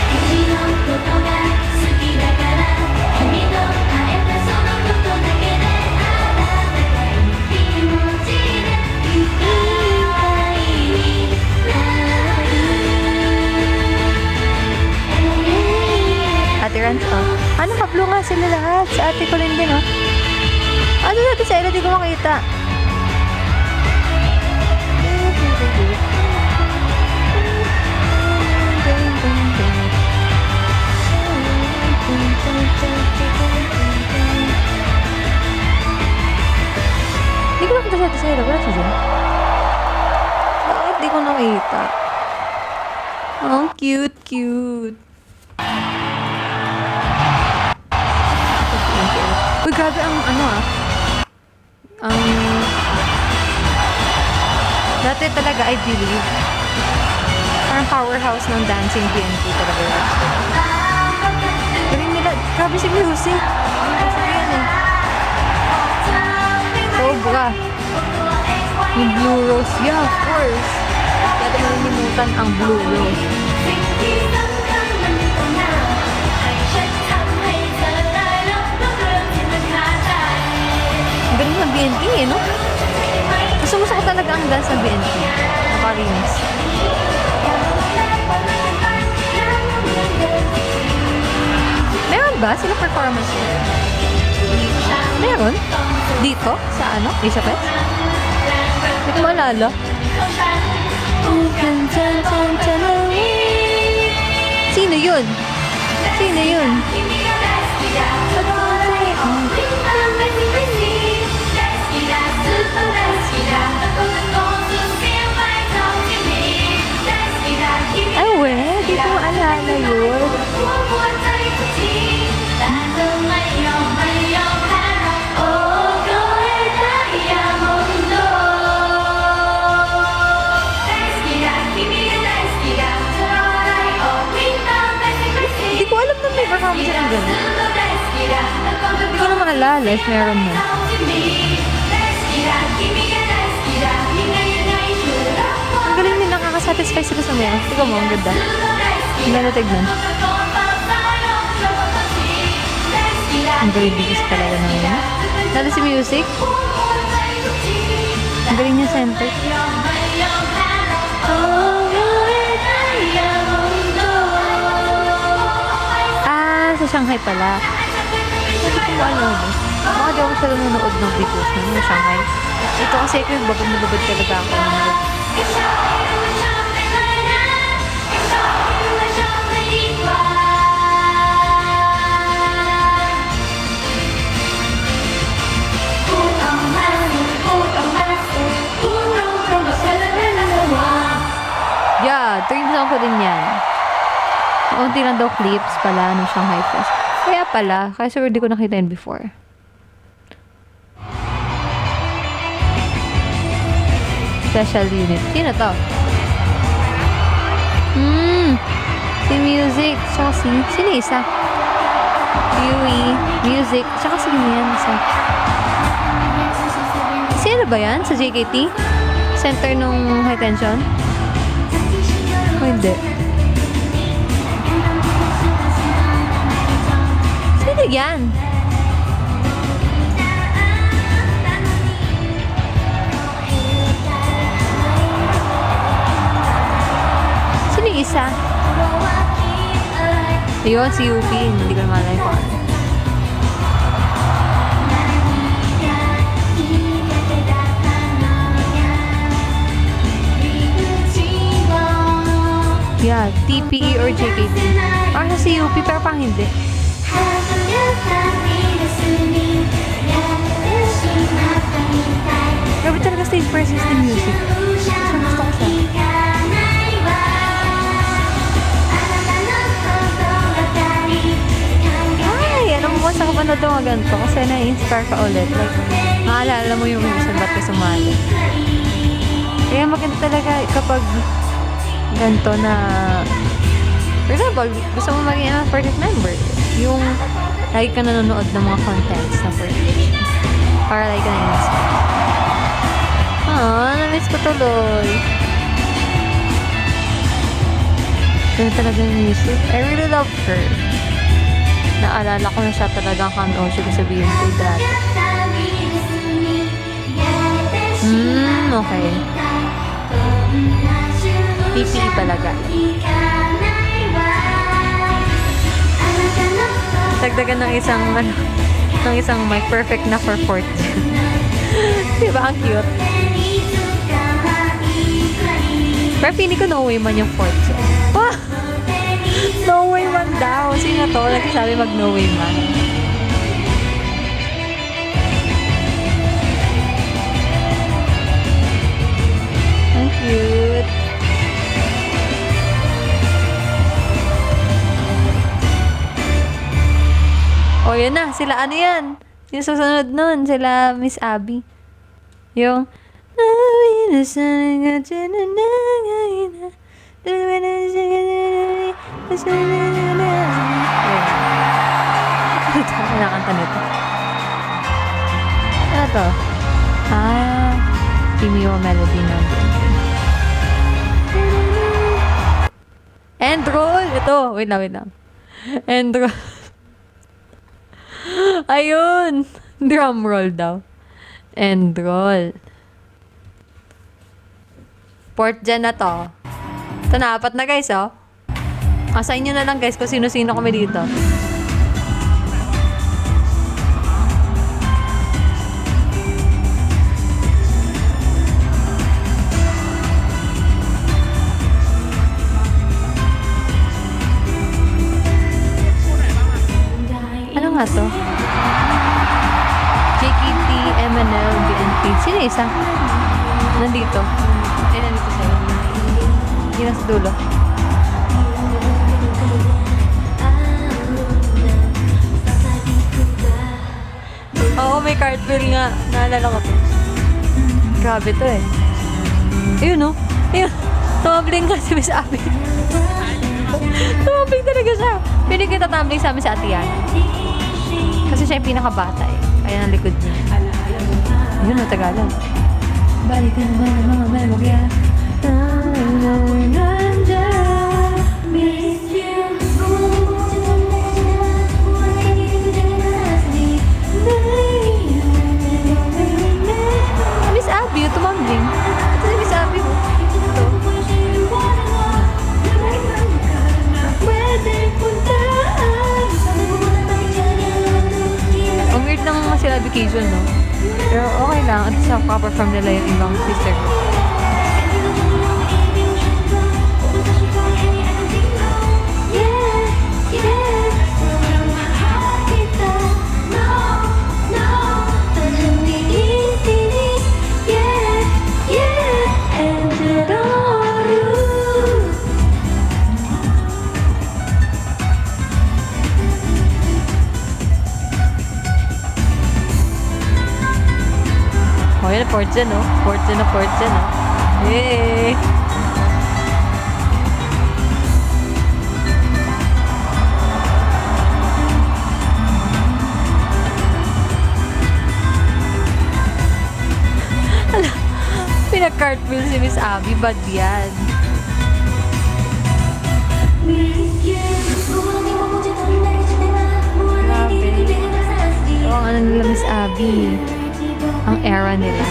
君のことが好きだから君と会えたそのことだけで温かい気持ちでいっぱいになる Ate Rans, oh. Ano, kablo nga sila lahat. Sa ate ko rin din, oh. Ano natin sa ila, di ko makita. Di ko nakita sa ate sa ila. Wala siya dyan. Bakit di ko nakita? Oh, cute, cute. Uy, grabe ang ano dati talaga, I believe, parang powerhouse ng dancing BNP talaga yun. Galing nila, grabe si music. Sabi yan eh. Sobra. Yung Blue Rose, yeah, of course. Kaya di malilimutan ang Blue Rose. Ang galing ng BNP eh, no? Gusto ko talaga ang dance ng BNP. Nakarinis. Meron ba sila performance yun? Meron? Dito? Sa ano? Asia Fest? Hindi ko maalala. Sino yun? Sino yun? Ay, we, di ko maalala yun. Hindi ko alam na may performance ng gano'n. Hindi ko na maalala if meron na. Ang galing din, nakakasatisfy sila sa mga. Tingnan mo, ang ganda. Ang ganda tignan. Ang galing bigis talaga na yun. Lalo si music. Ang galing niya center. Ah, sa Shanghai pala. Hindi ko alam eh. Baka di ako siya nanonood ng videos na Shanghai. Ito kasi ito yung babad na babad talaga ako. Yeah, dream song ko din yan. Unti lang daw clips pala ng Shanghai Fest. Kaya pala, kaya siguro di ko nakita yun before. Special unit. Sino to? Si Music. Tsaka sino isa? Yui. Music. Tsaka sino yan isa? Sino ba yan? Sa JKT? Center nung High Tension? O hindi? Sino yan? Sino yung isa? Ayun, si UP. Hindi ko naman alam kung ano. Yeah, TPE or JKT. Parang si UP pero parang hindi. Grabe talaga stage presence ni music. Gusto ko siya. Ay, manood ng mga ganito kasi na-inspire ka ulit. Like, maalala mo yung reason ba't ka sumali. Kaya maganda talaga kapag ganito na, for example, gusto mo maging project member. Yung lagi ka nanonood ng mga contents na project. Para lagi ka na-inspire. Na-miss ko tuloy. Ganun talaga yung music. I really love her. Naalala ko na siya talagang Kanoshi ko sa BNK dati. Okay. PPE talaga. Dagdagan ng isang mic. Perfect na for fourth. Diba? Ang cute. Pero pili ko no way man yung fourth. Wah! No way man daw. Sino to? Nagsasabi mag no way man. Ang cute. Oh, yun na. Sila ano yan? Yung susunod nun. Sila Miss Abby. Yung nakanta nito. Ano to? Timio melody na. End roll! Ito. Wait lang. End roll. Ayun! Drum roll daw. End roll. Fourth gen na to. Ito na, 4 na guys, oh. Assign nyo na lang guys kung sino-sino kami dito. Ano nga to? JKT, MNL, BNP. Sino isa? Nandito. Nandito sa'yo. Hindi na sa dulo. Oo, may cartwheel nga. Naalala ko to. Grabe to eh. Ayun oh. Ayun. Tumabling nga si Miss Abby. Tumabling talaga siya. Pinigit tatambling sa amin sa Atiyan. Kasi siya yung pinakabata eh. Kaya ang likod niya. Yun na Tagalog. Balikan mo ng mga memorya. Miss you. Miss Abby, tumambling. Ito si Miss Abby. Ito. Ang weird ng sila vacation, no? Pero okay lang. At sa pa-perform nila yung ibang sister group. Oh, yun, fourth gen, no? Fourth gen. Yay! Hala, pinag-cartwheel si Miss Abby. Bad yan. Grabe. So, ang ano nila Miss Abby. Ang era nila.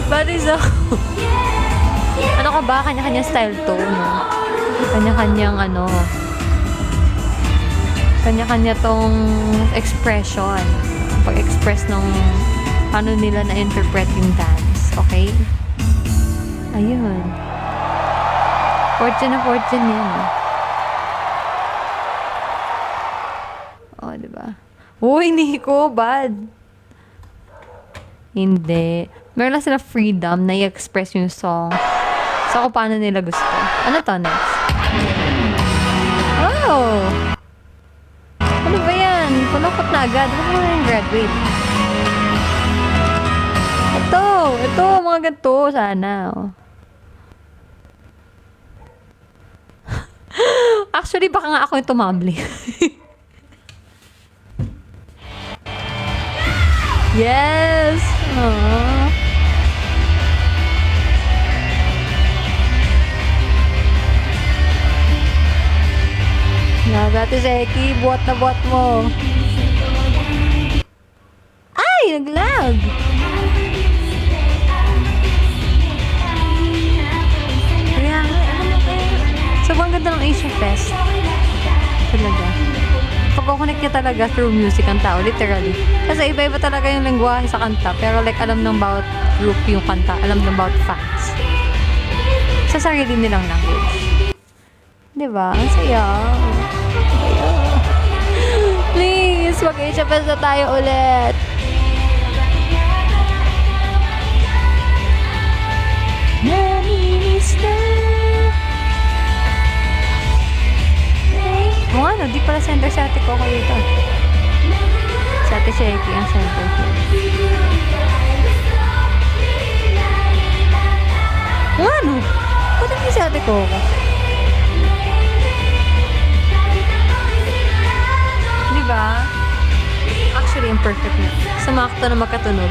But is ano ka ba? Kanya-kanya style to, no? Kanya-kanyang kanya-kanya tong expression. pag-express ng paano nila na-interpret yung dance. Okay? Ayun. Fortune na fortune yan. Oh, diba? Uy, Nico, bad. Hindi. Meron lang sila freedom na i-express yung song. So, kung paano nila gusto. Ano to next? Oh! Ano ba yan? Palakot na agad. Ano ba yung graduate? Ito, mga ganito. Sana, oh. Actually, baka nga ako yung tumambling. Yes! Aww. Grabe, Ate Zeki, buhat na buhat mo. Ay, naglag! Kaya nga, ano mo kaya? Sobrang ganda ng Asia Fest. Talaga. Pagkoconnect niya talaga through music ang tao, literally. Kasi iba-iba talaga yung lengguwahe sa kanta, pero like alam ng bawat group yung kanta, alam ng bawat fans. Sa sarili nilang language. Diba? Ang saya. Saya. Please, mag-Asia Fest na tayo ulit. Namimiss na. O ano, di pala center si ate ko kayo ito. Si ate Sheki ang center ko. O ano? Ba't hindi si ate ko ka? Diba? Actually, imperfect na. Sumakto na magkatunog.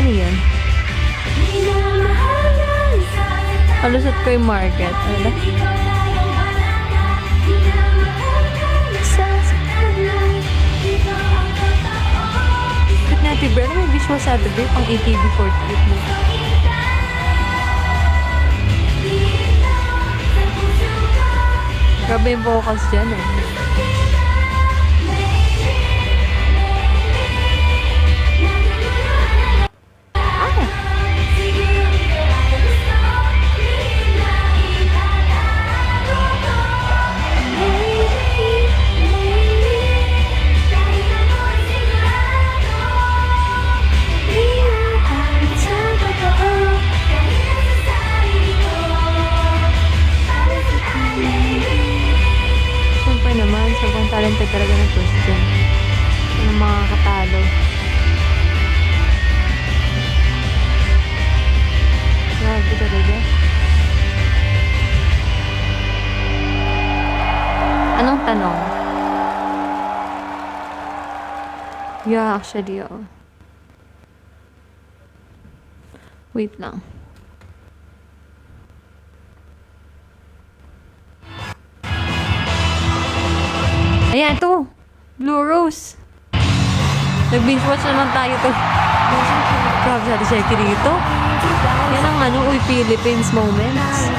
Ano yun? Alusot ko yung market. Ano ba? Good na, Tiber. Ano may visual sa Tiber? Pang AKB48 mo. Grabe yung vocals dyan eh. Talented talaga ng Christian. Yung mga katalo. Grabe talaga. Anong tanong? Yeah, actually, oh. Wait lang. Ayan, ito. Blue Rose. Nag-binge watch naman tayo to. Grabe sa atin siya dito. Yan ang ano, uy, Philippines moments.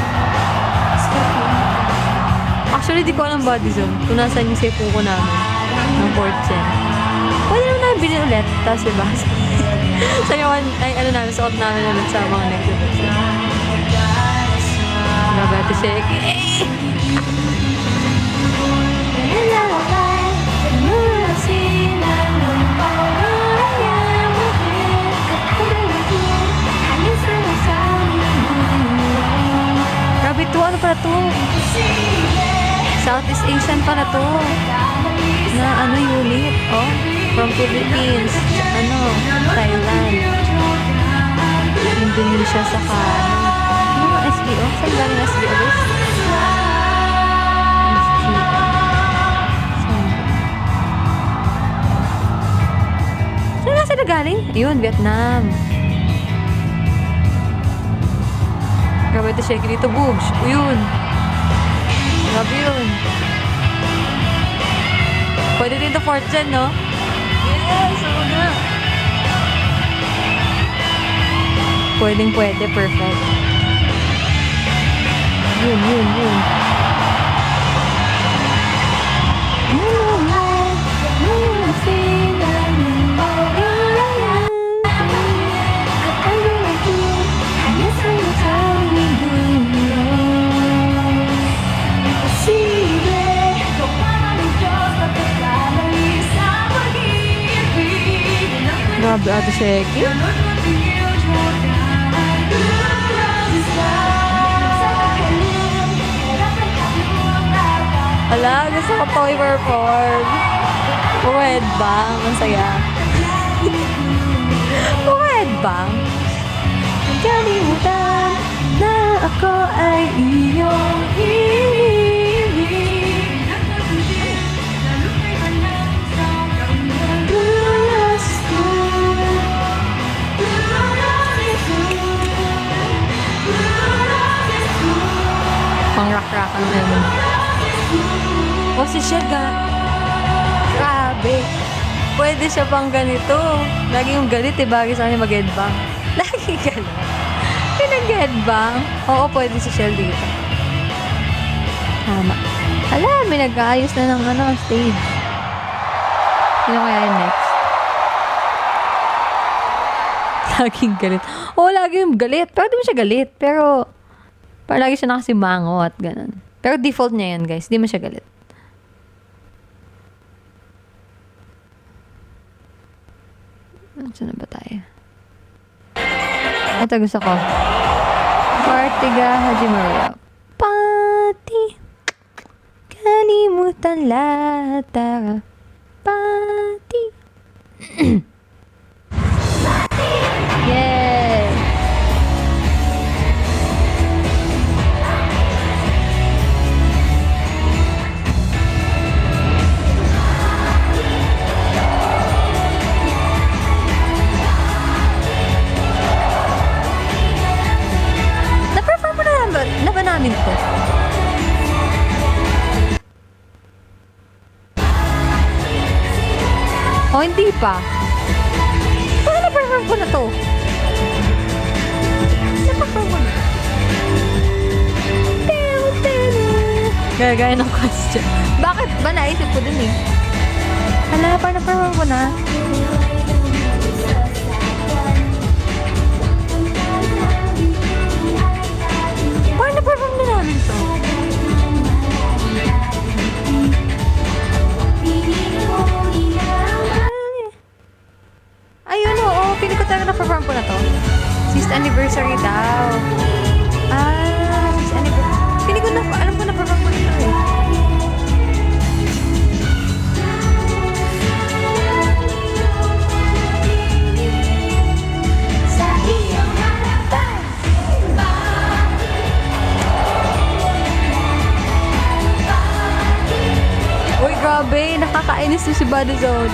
Actually, di ko alam body zone. Kung nasan yung sepuko namin. Ng 4th gen. Pwede naman namin bilhin ulit. Tapos diba? Sayawan, ay ano namin, suot namin ulit sa mga next. Grabe ate siya. Grabe to, ano pala to? Southeast Asian pala to. Na ano unit, oh? From Philippines, ano, Thailand, Indonesia, saka ano, SBO? Saan galing SBO guys? Saan nga sila galing? Ayun, Vietnam. Grabe ito siya, dito boobs. Uyun. Grabe yun. Pwede din ito 4th gen, no? Yes! Oo na. Pwedeng pwede. Perfect. Yun. Grabe, Ate Sheki. Hala, gusto ko toy perform. Headbang, ang saya. Headbang. Kalimutan na ako ay iyong ibig. Lulas ko. Pang-rock-rockan na yun. O si Shega. Grabe. Pwede siya pang ganito. Lagi yung galit eh. Bagay sa kanya mag-headbang. Lagi galit. Pinag-headbang. Oo, pwede si Shell dito. Tama. Hala, may nag-aayos na ng stage. Sino kaya yung next? Laging galit. Oo, lagi yung galit. Pero di mo siya galit. Pero, parang lagi siya nakasimangot. Ganun. Pero default niya yan, guys. Di mo siya galit. Saan na ba tayo? Ito gusto ko. Partiga Hajimaru. Pati. Kalimutan lahat. Tara. Pati. Yes. Na ba namin to? O, hindi pa. Paano na-perform ko na to? Na-perform ko na. Gaya ng question. Bakit ba naisip ko dun eh? Hala, paano na-perform ko na? Na-perform na namin to. Ayun, oo. Pili ko talaga na-perform ko na to. 6th anniversary daw. 6th anniversary. Pili ko na, alam ko na-perform ko na to eh. Uy, grabe. Nakakainis to si Bado Zone.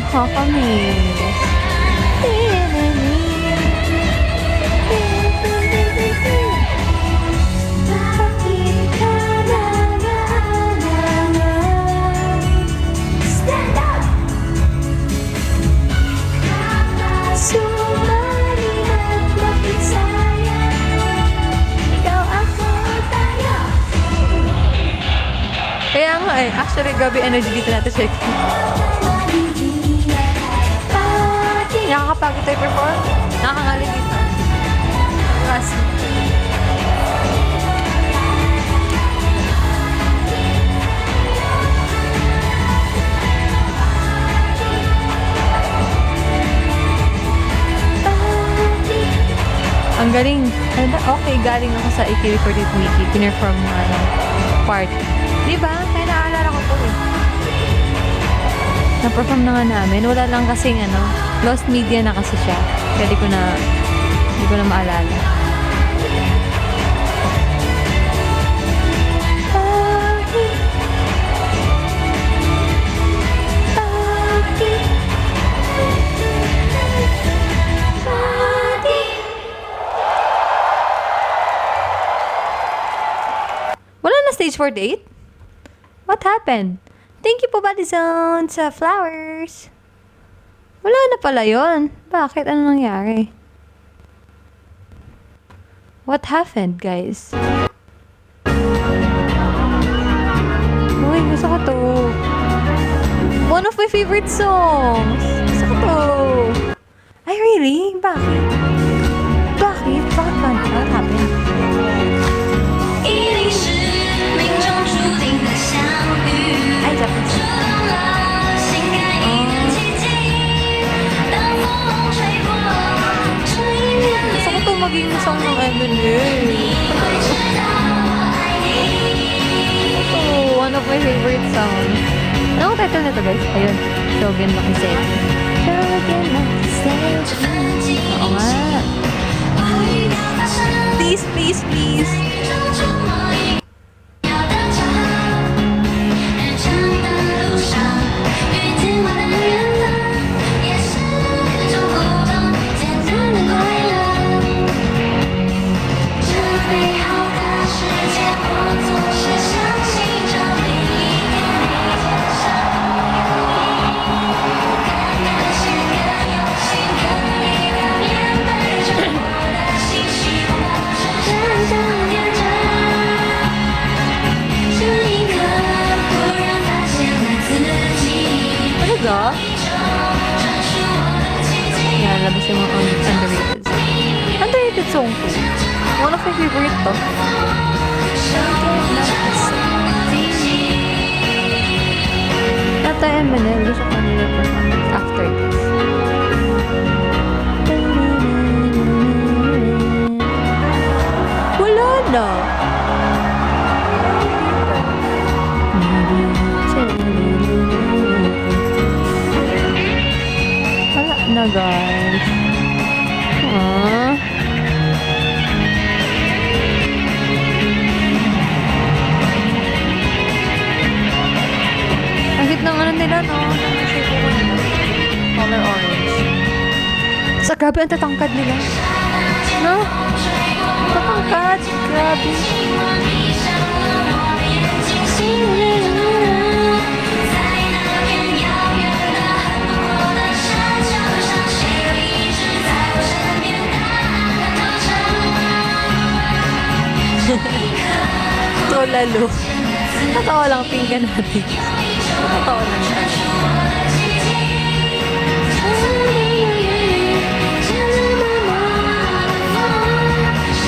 Nakakamiss. Kaya nga eh, actually grabe energy dito natin check. Nakakapagod tayo perform. Nakangalig dito. Kasi. Ang galing. Okay, galing ako sa AKB48 Wiki. Pinerform ng part. Diba? Kaya naalala ko po eh. Na-perform na nga namin. Wala lang kasing lost media na kasi siya. Kaya di ko na maalala. 48? What happened? Thank you po, Buddy Zone, sa flowers. Wala na pala yun. Bakit? Ano nangyari? What happened, guys? Uy, gusto ko to. One of my favorite songs. Gusto ko to. Ay, really? Bakit? Bakit? Bakit ba? What happened? 一定是命中注定的相遇， Ay, Japanese. 触动了心肝一个奇迹。当风吹过这一片 Gusto ko to maging song ng Eminem. 会知道爱你。 Oh, one of my favorite songs. Ano ang title nito, guys? Ayun. Shogun Nakiseki. Shogun Nakiseki. 这份记忆 Oo nga. 我预料发生， Please, please, please. 就这么一秒的差。日常的路上遇见我的缘分，也是种普通简单的快乐。这美好的世界，我总是相信着另一个你肩上有更感性、更用心、更力量面对着我的心，希望是真正天真。这一刻，突然发现了自己， Talaga? 一种专属我的奇迹。 Yan, labas yung mga underrated song. Underrated song to. One of my favorite to. Nata Eminem, gusto ko nila performance after this. Wala na. Wala na, guys. Ah. Kahit ng ano nila, no? Color orange. Sa grabe, ang tatangkad nila. No? Tatangkad. Grabe. 在那片遥远的很广的山丘上，谁一直在我身边大歌唱？这一刻， So lalo. Tatawa lang tinggan natin. Tatawa lang siya. 我的奇迹。渐渐慢慢的风，守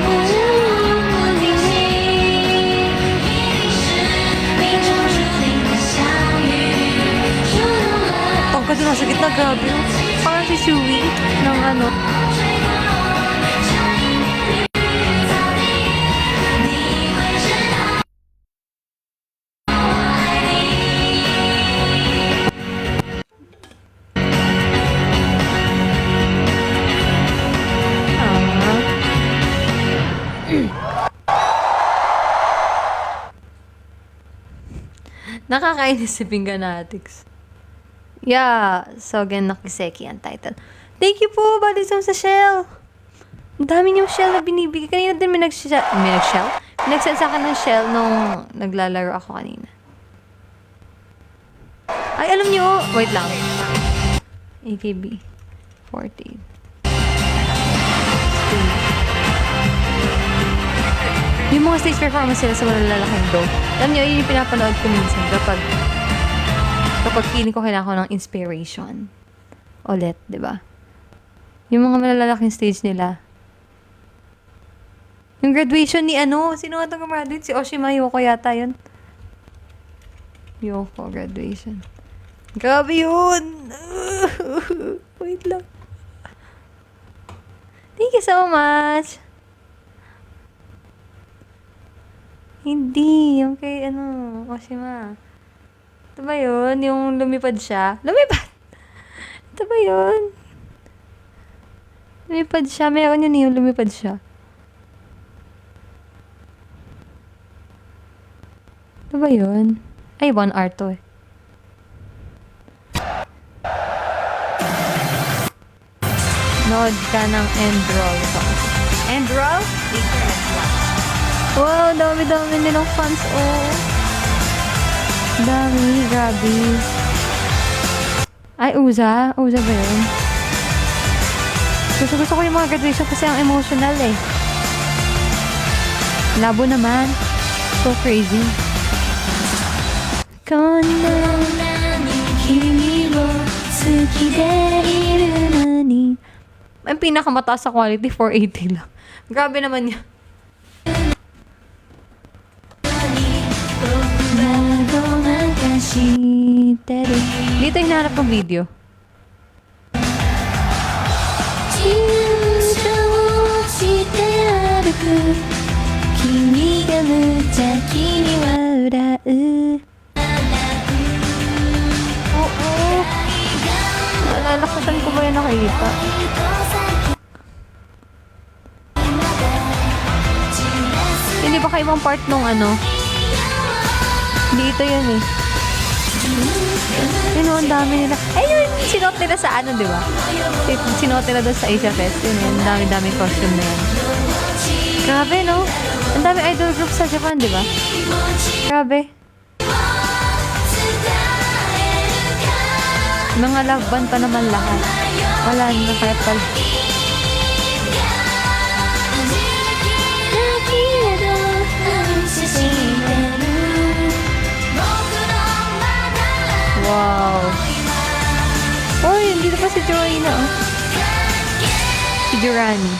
护着永不停息。一定是命中注定的相遇，触动了。 Tangkad na sa gitna, grabe. Parang si Shui ng ano. 吹过这一片绿草地，你会知道我爱你。 Nakakainis si Pinganatics. Yeah, Sogen Nakiseki ang title. Thank you po, Buddy Zone, sa shell. Ang dami niyong shell na binibigay. Kanina din may nag-shell? May nag-send sa akin ng shell nung naglalaro ako kanina. Ay, alam niyo, wait lang. AKB 14. Yung mga stage performance sila sa malalaking dome. Alam niyo, yun yung pinapanood ko minsan kapag feeling ko kailangan ko ng inspiration. Ulit, di ba? Yung mga malalaking stage nila. Yung graduation ni ano, sino nga itong graduate? Si Oshima Yoko yata yun. Yoko graduation. Grabe yun! Wait lang. Thank you so much! Hindi, yung kay Oshima. Ito ba yun? Yung lumipad siya? Lumipad! Ito ba yun? Lumipad siya. Meron yun yung lumipad siya. Ito ba yun? Ay, 1R to eh. Nood ka ng end roll. End roll? Later, let's watch. Wow, dami-dami nilang fans, oh. Dami, grabe. Ay, Uza? Uza ba yun? Gusto ko yung mga graduation kasi ang emotional eh. Labo naman. So crazy. Kono kimi wo tsuki de iru no ni. Ang pinakamataas sa quality, 480 lang. Grabe naman yan. Dito hinahanap ng video. Oo. Naalala ko, saan ko ba yan nakita? Hindi ba kaibang part nung ano? Dito yun eh. Yun, ang dami nila. Eh, yun, sinuot nila sa ano, di ba? Sinuot nila doon sa Asia Fest. Yun, ang dami-dami costume na yan. Grabe, no? Ang dami idol group sa Japan, di ba? Grabe. Mga love band pa naman lahat. Wala na kaya pala. Wow. Oh, dito pa si Joanna. Oh. Si Jurani.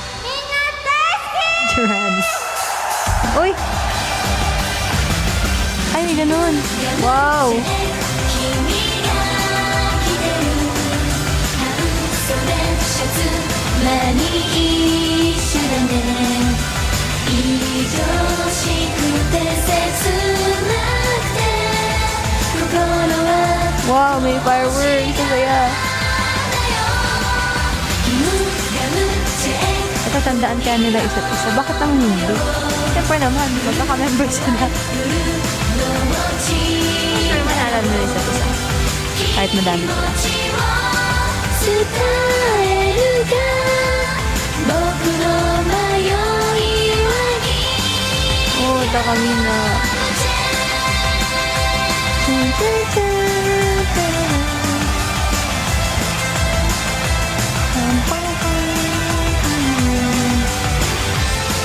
Jurani. Uy! Ay, may ganun. Wow! Wow, may fireworks. Ang saya. Ito, tandaan kaya nila isa't isa. Bakit ang hindi? Siyempre naman, magkaka-member sila. Sure, manalan nila isa't isa. Kahit madami sila. Oh, ito kami na.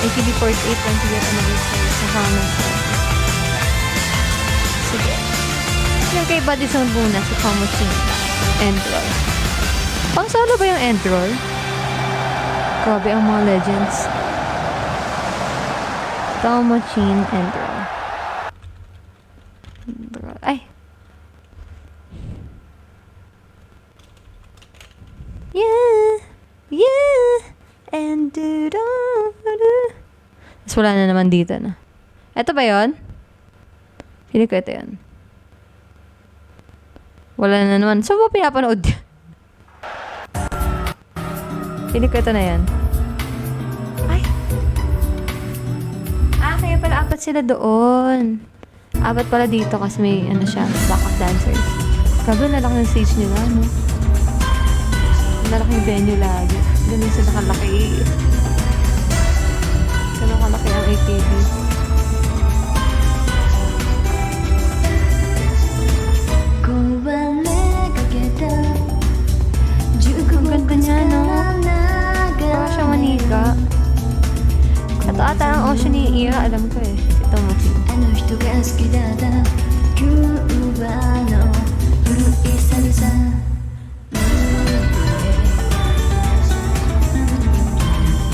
AKB48 lang sige ito mag-isay sa comments. Sige. Yung kay Body Zone muna si Kamuchin end roll. Pang solo ba yung end roll? Grabe ang mga legends. Kamuchin end roll. Ay. Yeah. Yeah. And do. Tapos wala na naman dito na. Ito ba yun? Hindi ko ito yun. Wala na naman. So, ba pinapanood yan? Hindi ko ito na yan. Ay! Ah, kaya pala apat sila doon. Apat pala dito kasi may ano siya, backup dancers. Grabe, lalaki ng stage nila, no? Lalaking venue lagi. Ganun sila kalaki. Ganun kalaki ang AKB. Ang ganda niya, no? Para siya manika. Ito ata ang Ocean ni Ira. Alam ko eh. Ito mo si.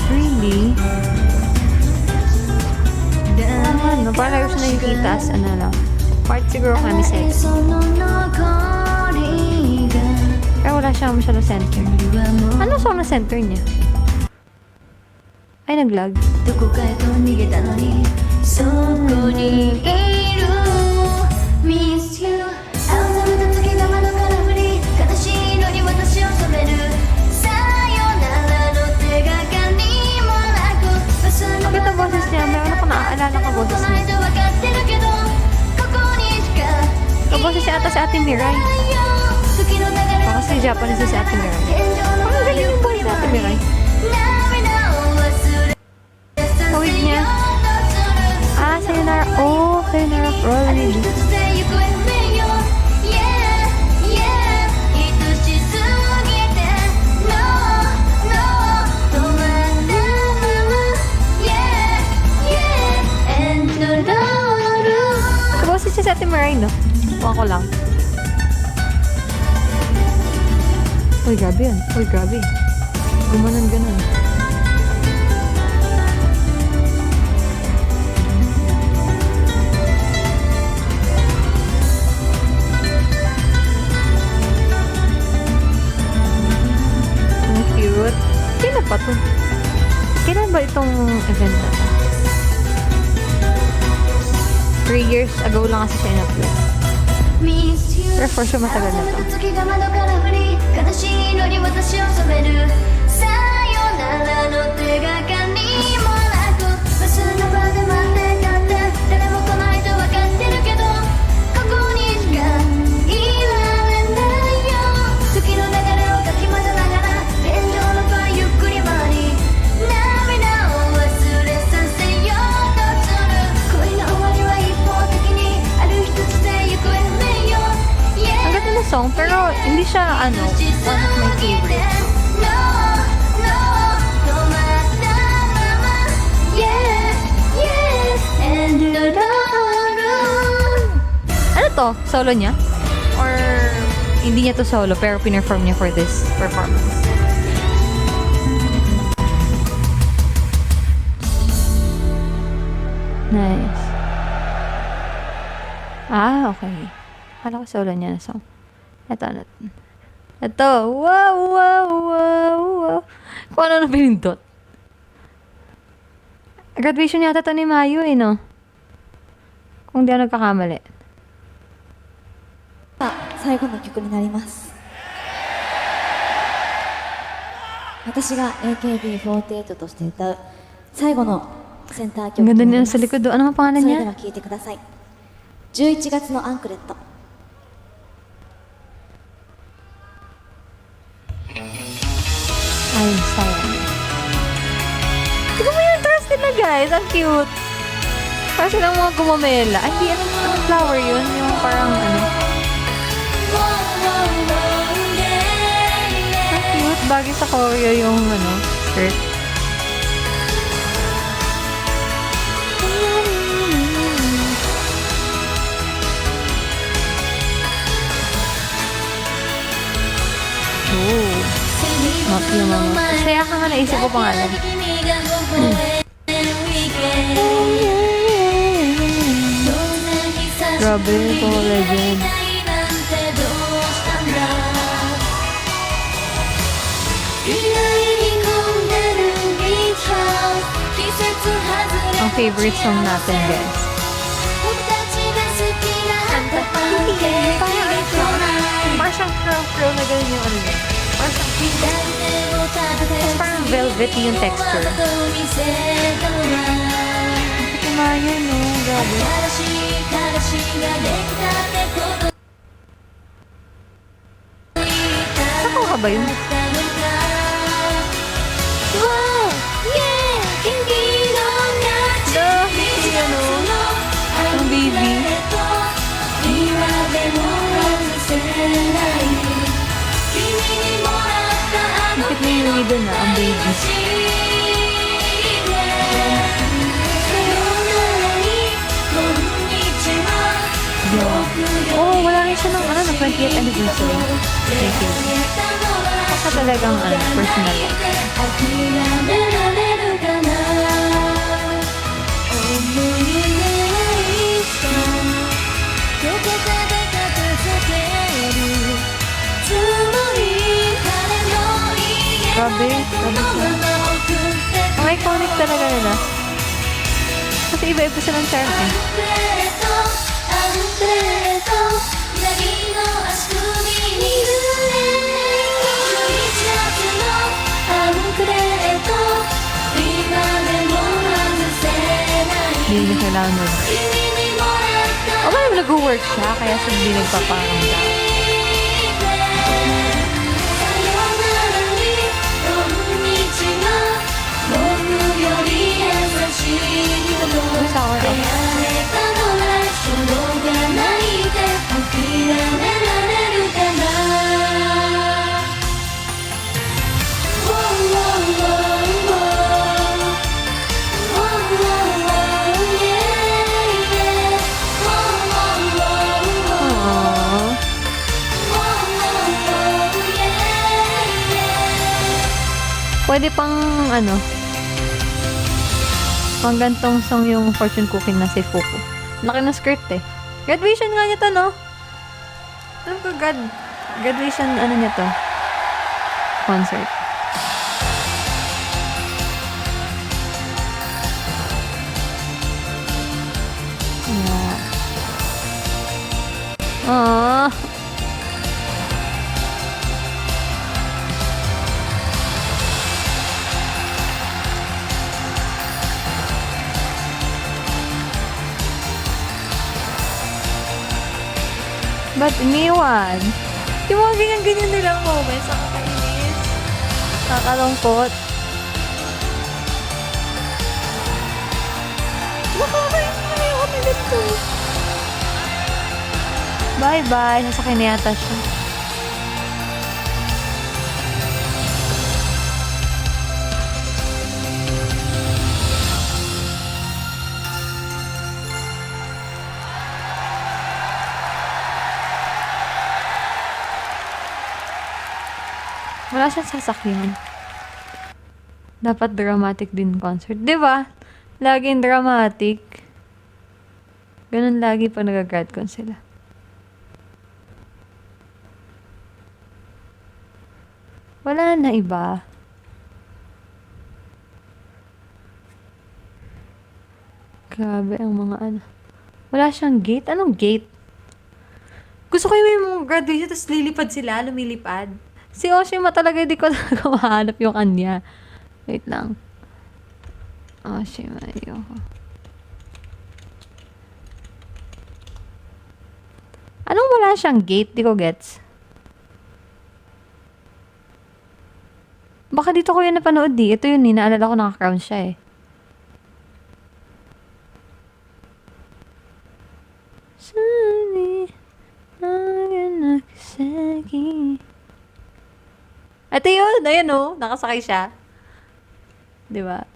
Really? Ano? Parang ayos na yung kitas. Ano lang. Part siguro kami sex. Kaya wala siya masyado center. Ano song na center niya? Ay, nag-lag. Bakit ang boses niya? Meron ako naaalala ka boses niya. Kaboses siya ata si Ate Mirai. Baka si Japanese si Ate Mirai. Ang galing yung boses si Ate Mirai. Kawig niya. Oh, okay, na-rock roll. ある一つで行方不明よ Yeah, yeah 愛しすぎて No, no 止まったまま Yeah, yeah And the road Kaboses siya sa Ate Maray, no? Kuha ko lang. Uy, grabe yan. Uy, grabe. Gumanon-ganon. Ang cute. Kailan pa to? Kailan ba itong event na to? 3 years ago lang kasi siya in-upload. Miss you Pero for sure matagal na to. 月が窓から降り悲しい色に私を染めるさよならの手がかりもなくバスの場で待ってたって誰も来ないと分かってるけどここにしかいられないよ時の流れをかき混ぜながら天井のファンゆっくり回り涙を忘れさせようとする恋の終わりは一方的にある一つで行方不明よAng ganda na song, pero hindi siya, one of my favorites. Ano to? Solo niya? Or hindi niya to solo, pero pinerform niya for this performance? Nice. Ah, okay. Akala ko solo niya na song. Ito. Wow, wow, wow, wow. Kung ano na pinindot. Graduation yata to ni Mayu eh, no? Kung di ako nagkakamali. 最後の曲になります。私が AKB48 として歌う最後のセンター曲 Ang に ganda なり niya ま sa す。 likod. Ano ang pangalan それ niya? では聴いてください。11月のアンクレット。 Ay, sayang. Tignan mo yung dress nila, guys. Ang cute. Parang silang mga gumamela. Ay, hindi. Anong flower yun? Yung parang ano. Ang cute. Bagay sa choreo yung ano, skirt. Oh. Maki mama. Saya ka nga naisip ko pangalan. Grabe, ito legend. Ang favorite song natin, guys. Parang siyang curl na ganun yung ano niya. Parang velvety yung texture. Kumaya, no? Grabe. Saka ka ba yun? Wow! Yeah! Dahil ano? Ang baby. Bakit may Yui doon na? Ang baby. Oh, wala rin siya ng ano, ng 20th anniversary. Thank you. Baka talagang ano, personal life. Grabe, grabe siya. Ang iconic talaga nila. Kasi iba-iba silang charm eh. Hindi niya kailangan nun. O ba naman nag-work siya, kaya siya hindi nagpaparamdam. Sour off. Pwede pang, ano, pang gantong song yung fortune cooking na si Fuku. Laki ng skirt eh. Graduation nga niya to, no? Alam ko, graduation, ano niya to? Concert. Yeah. Aww. Ba't iniwan? Yung mga ganyan-ganyan nilang moments, nakakainis. Nakakalungkot. Nakakainis na yung umilit ko. Bye-bye. Sasakay na yata siya. Wala siyang sasakyan. Dapat dramatic din concert. Diba? Laging dramatic. Ganun lagi pag nag-gradcon sila. Wala na iba. Grabe ang mga ano. Wala siyang gate. Anong gate? Gusto ko yung mga graduation tapos lilipad sila, lumilipad. Si Oshima talaga, di ko talaga mahanap yung kanya. Wait lang. Oshima, ayoko. Anong wala siyang gate? Di ko gets. Baka dito ko yun napanood di. Ito yun eh. Naalala ko naka-crown siya eh. Sunny, naganakasagi. Ito yun. Ayan o. Nakasakay siya. Diba?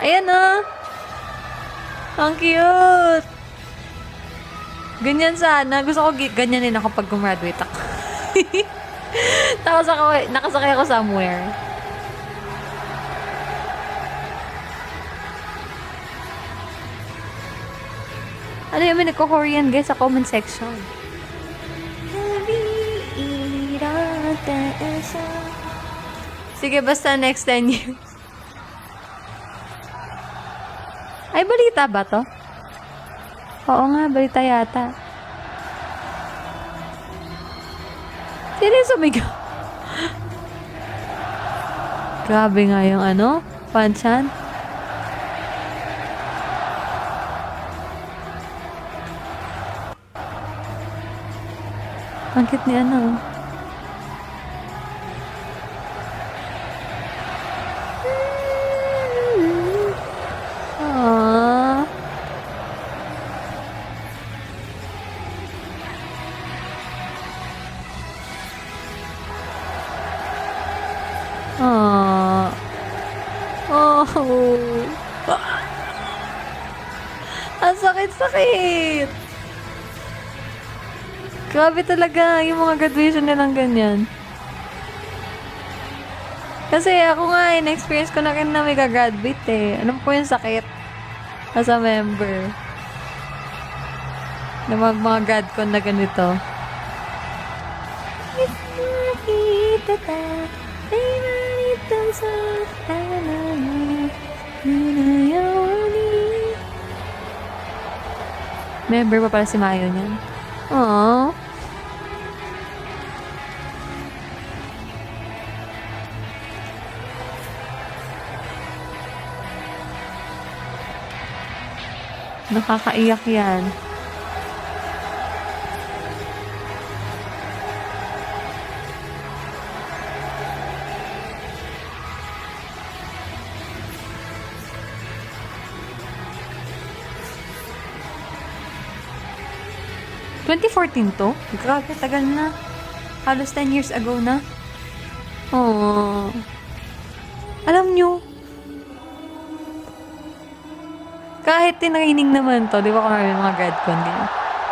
Ayan o. Ang cute. Ganyan sana. Gusto ko ganyan din ako pag gumraduate ako. Nakasakay ako somewhere. Ano yung nagko-Korean guys sa comment section? Sige, basta next 10 years. Ay, balita ba to? Oo nga, balita yata. Seryoso, Migo? Grabe nga yung ano, panchan. Ang cute ni ano. Aww. Aww. Oh. Ang sakit-sakit. Grabe talaga yung mga graduation nilang ganyan. Kasi ako nga na-experience ko na rin na may gagraduate eh. Alam ko yung sakit as a member. Na mga gradcon na ganito. Member pa pala si Mayo niyan. Aww. Nakakaiyak yan. (2014 to? Grabe, tagal na. Halos 10 years ago na. Aww. Alam nyo, kahit tinraining naman to, di ba kung may mga gradcon din?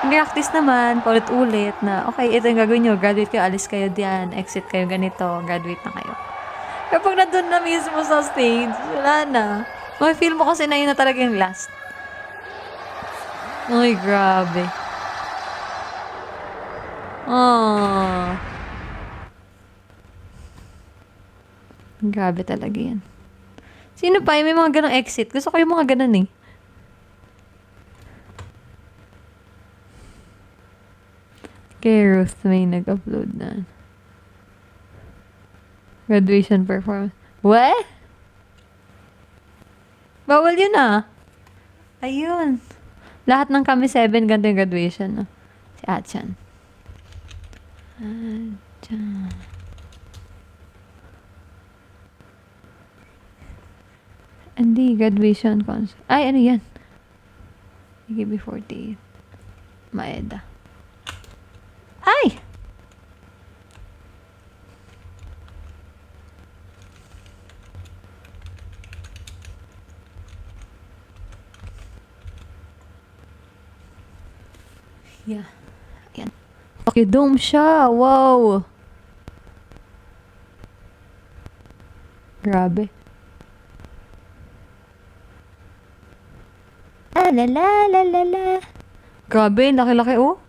practice naman, paulit-ulit na, okay, ito yung gagawin nyo, graduate kayo, alis kayo diyan, exit kayo ganito, graduate na kayo. Kapag nandun na mismo sa stage, wala na. May feel mo kasi na yun na talaga yung last. Ay, grabe. Oh. Grabe talaga yan. Sino pa? May mga ganong exit. Gusto ko yung mga ganon eh. Kay Ruth may nag-upload na. Graduation performance. What? Bawal yun ah. Ayun. Lahat ng kami 7, ganito yung graduation. No? Si Achan. Achan. Hindi, graduation concert. Ay, ano yan? AKB48. Maeda. Ay! Yeah. Ayan. Okay, dome siya. Wow! Grabe. La la la la la. Grabe, laki-laki oh.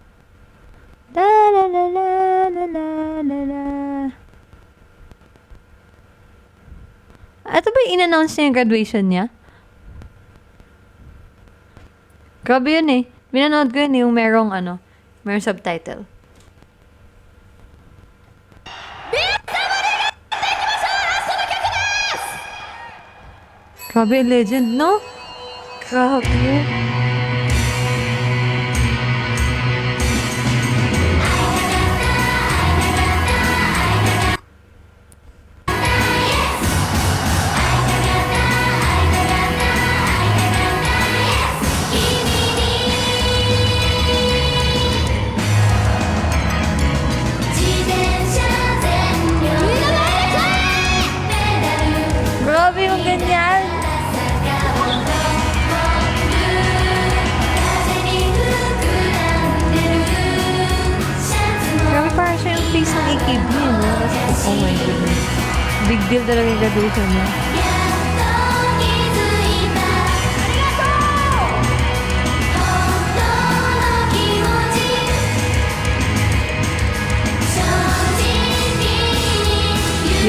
La la la la la la la la. Ito ba yung in-announce niya yung graduation niya? Grabe yun eh. Binanood ko yun yung merong merong subtitle. Grabe, legend, no? Grabe. Grabe yung ganyan. Grabe parang siya yung face ng AKB, no? Oh my goodness. Big deal talaga yung graduation niya.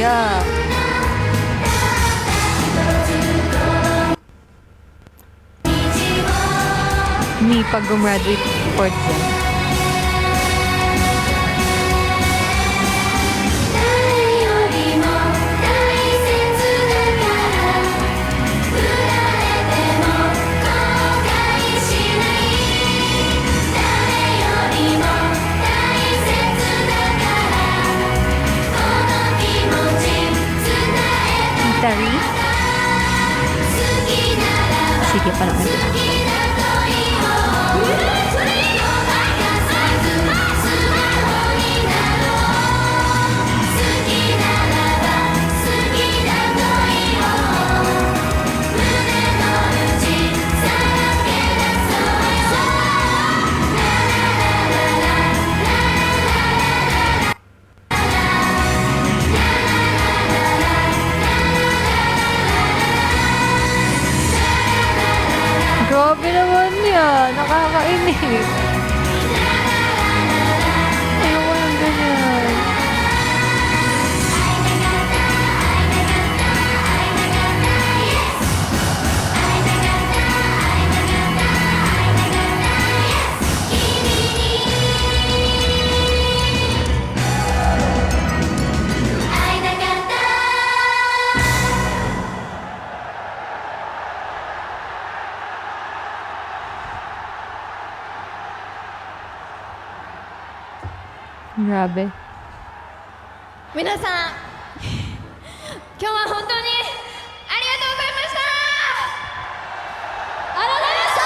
Yeah. Me, pag gumraduate, fourth gen. Tari? Sige, panoorin natin. Grabe naman yan. Nakakainis. Ayoko ng ganyan. Grabe. 皆さん、今日は本当にありがとうございました。ありがとうございまし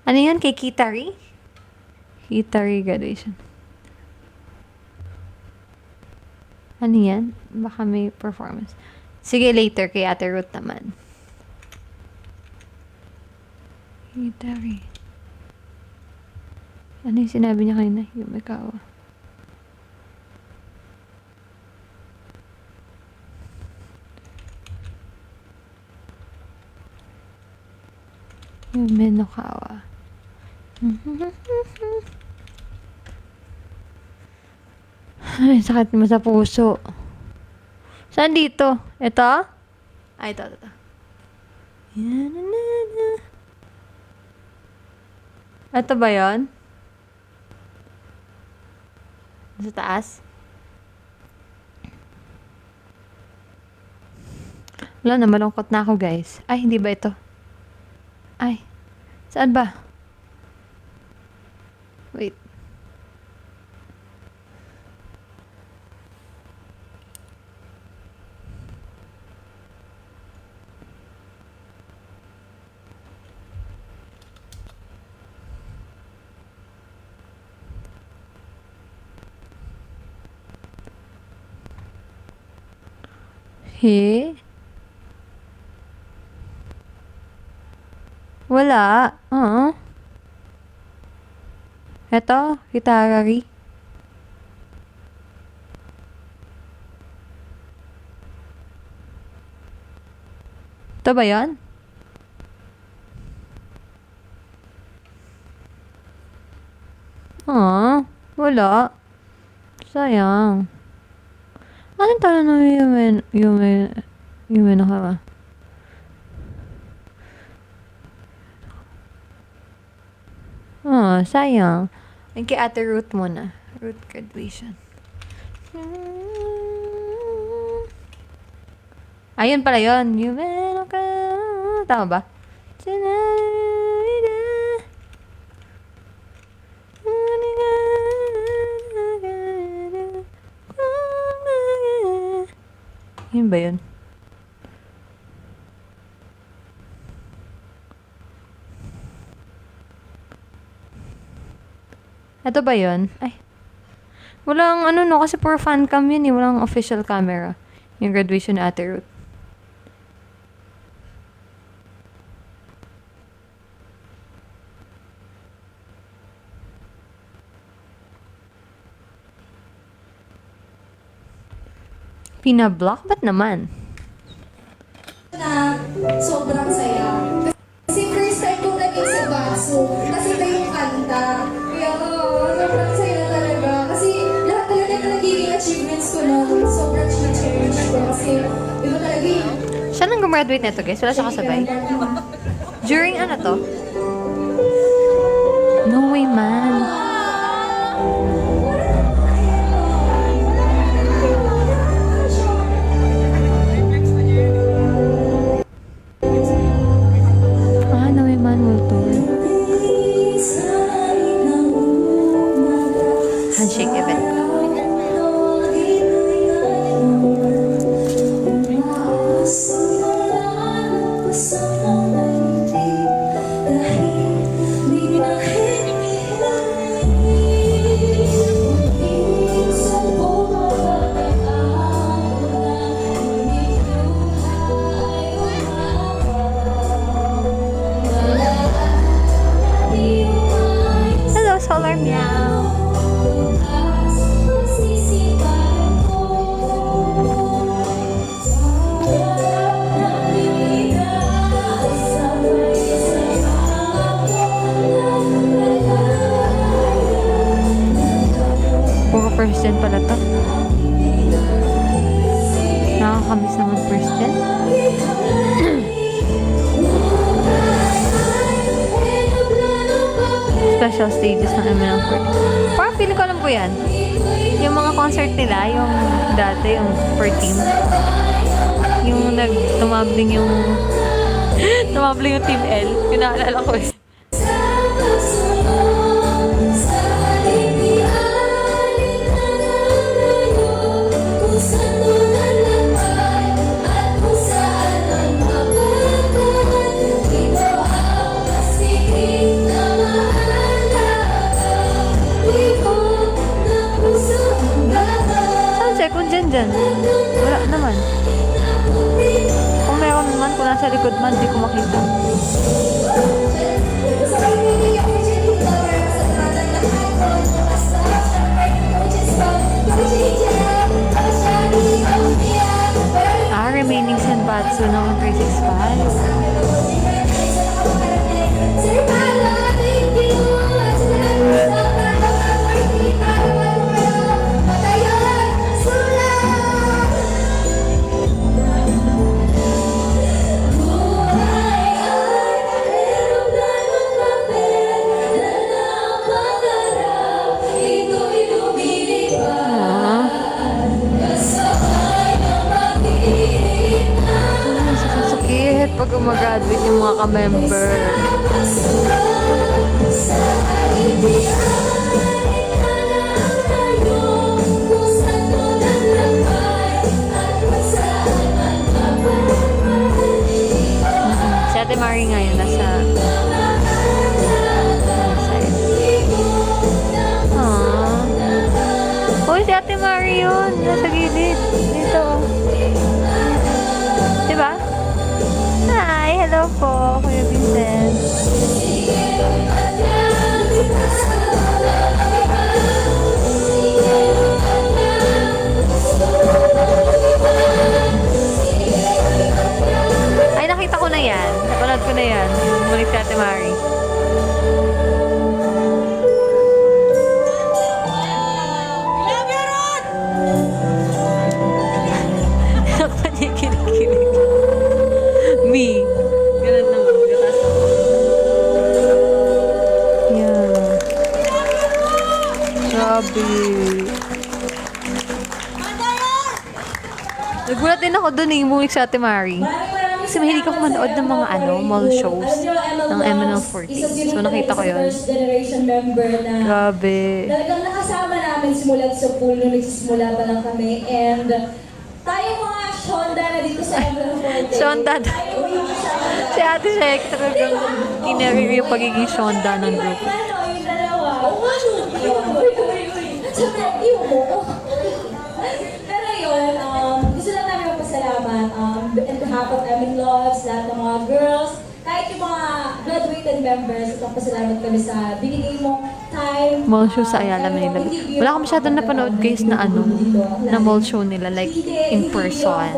た。 Ano yun? Kay Kitari? Kitari graduation. Ano yan? Baka may performance. Sige, later kay Ate Ruth naman. Hitari. Ano yung sinabi niya kanina? Yumikawa. Yumenokawa. Ay, sakit mo sa puso. Saan dito? Ito? Ay, ito. Ito ba yun? Sa taas? Wala na, malungkot na ako, guys. Ay, hindi ba ito? Ay, saan ba? Wait. He? Wala. Eto, Kitarari. Ito ba yan? Wala. Sayang. Anong tala na Yumen ako ba? Sayang. Ang kay Ate Ruth muna. Ruth graduation. Ayun pala yun. Yumen ako. Tama ba? Yun ba yun? Ito ba yun? Ay. Walang kasi puro fan cam yun eh. Walang official camera. Yung graduation ni Ate Ruth. Pinablock? Ba't naman? Na sobrang saya. Kasi first time kong naging sa Batso, kasi ito yung kanta. Kaya sobrang saya talaga. Kasi lahat talaga na nagiging achievements ko na sobrang cherish ko. Kasi iba talaga yung Siya nang gumraduate nito, guys. Wala siya kasabay. During ano to? No way, man. No way, man will tour. Handshake event. Hello, Solar Meow. Puro first gen pala to. Nakakamiss naman first gen. Special stages ng M&M Court. Parang feeling ko alam ko yan. Yung mga concert nila, yung dati, yung per team. Yung tumabling yung Team L. Yung naalala ko eh. Saan second gen dyan? Hindi ko makita. Gusto ko yung opportunity para sa lahat ng lahat ko. Basta, syempre, coaches ko. Coaching jam, Shani, Ompia. Remaining Senbatsu ng 365. Sir Pala, thank you. At sa lahat ng party, para matayon, sulat. Buhay ay kahiramdan ng papel na napangarap. Ito'y lumilipad. Kasabay ng pag-ibig na Sakit pag gumagraduate yung mga ka-member. nakasulat sa kaibigan. Ihanap tayo kung saan mo nalakbay at kung saan man mapapalipan. Si Ate Mari ngayon nasa side. Aww. Uy, si Ate Mari yun. Nasa gilid. Dito. Diba? Hi, hello po, Kuya Vincent. Ay, nakita ko na yan. Napanood ko na yan. Bumalik si Ate Mari. Takpan niya kilig-kilig. Me. Ganun naman. Gatas ako. Yeah. Grabe. Nagulat din ako dun eh, bumalik sa Ate Mari. Kasi mahilig ako manood ng mga mall shows ng MNL40. So nakita ko yun. First generation member na Grabe. talagang nakasama namin simula sa pool nung nagsisimula pa lang kami. And tayo mga Shonda na dito sa MNL40. Shonda. Tayo mga Shonda. Si Ate Shek talagang tinaril yung pagiging Shonda ng group. Yung dalawa. Siyempre, iyo mo. Pero yun, gusto lang namin magpasalamat on behalf of Emin Loves, lahat ng mga girls, kahit yung mga graduated members, at pasalamat kami sa binigay mong time. Mall show sa Ayala, Manila. Wala akong masyadong napanood guys na na mall show nila like in person.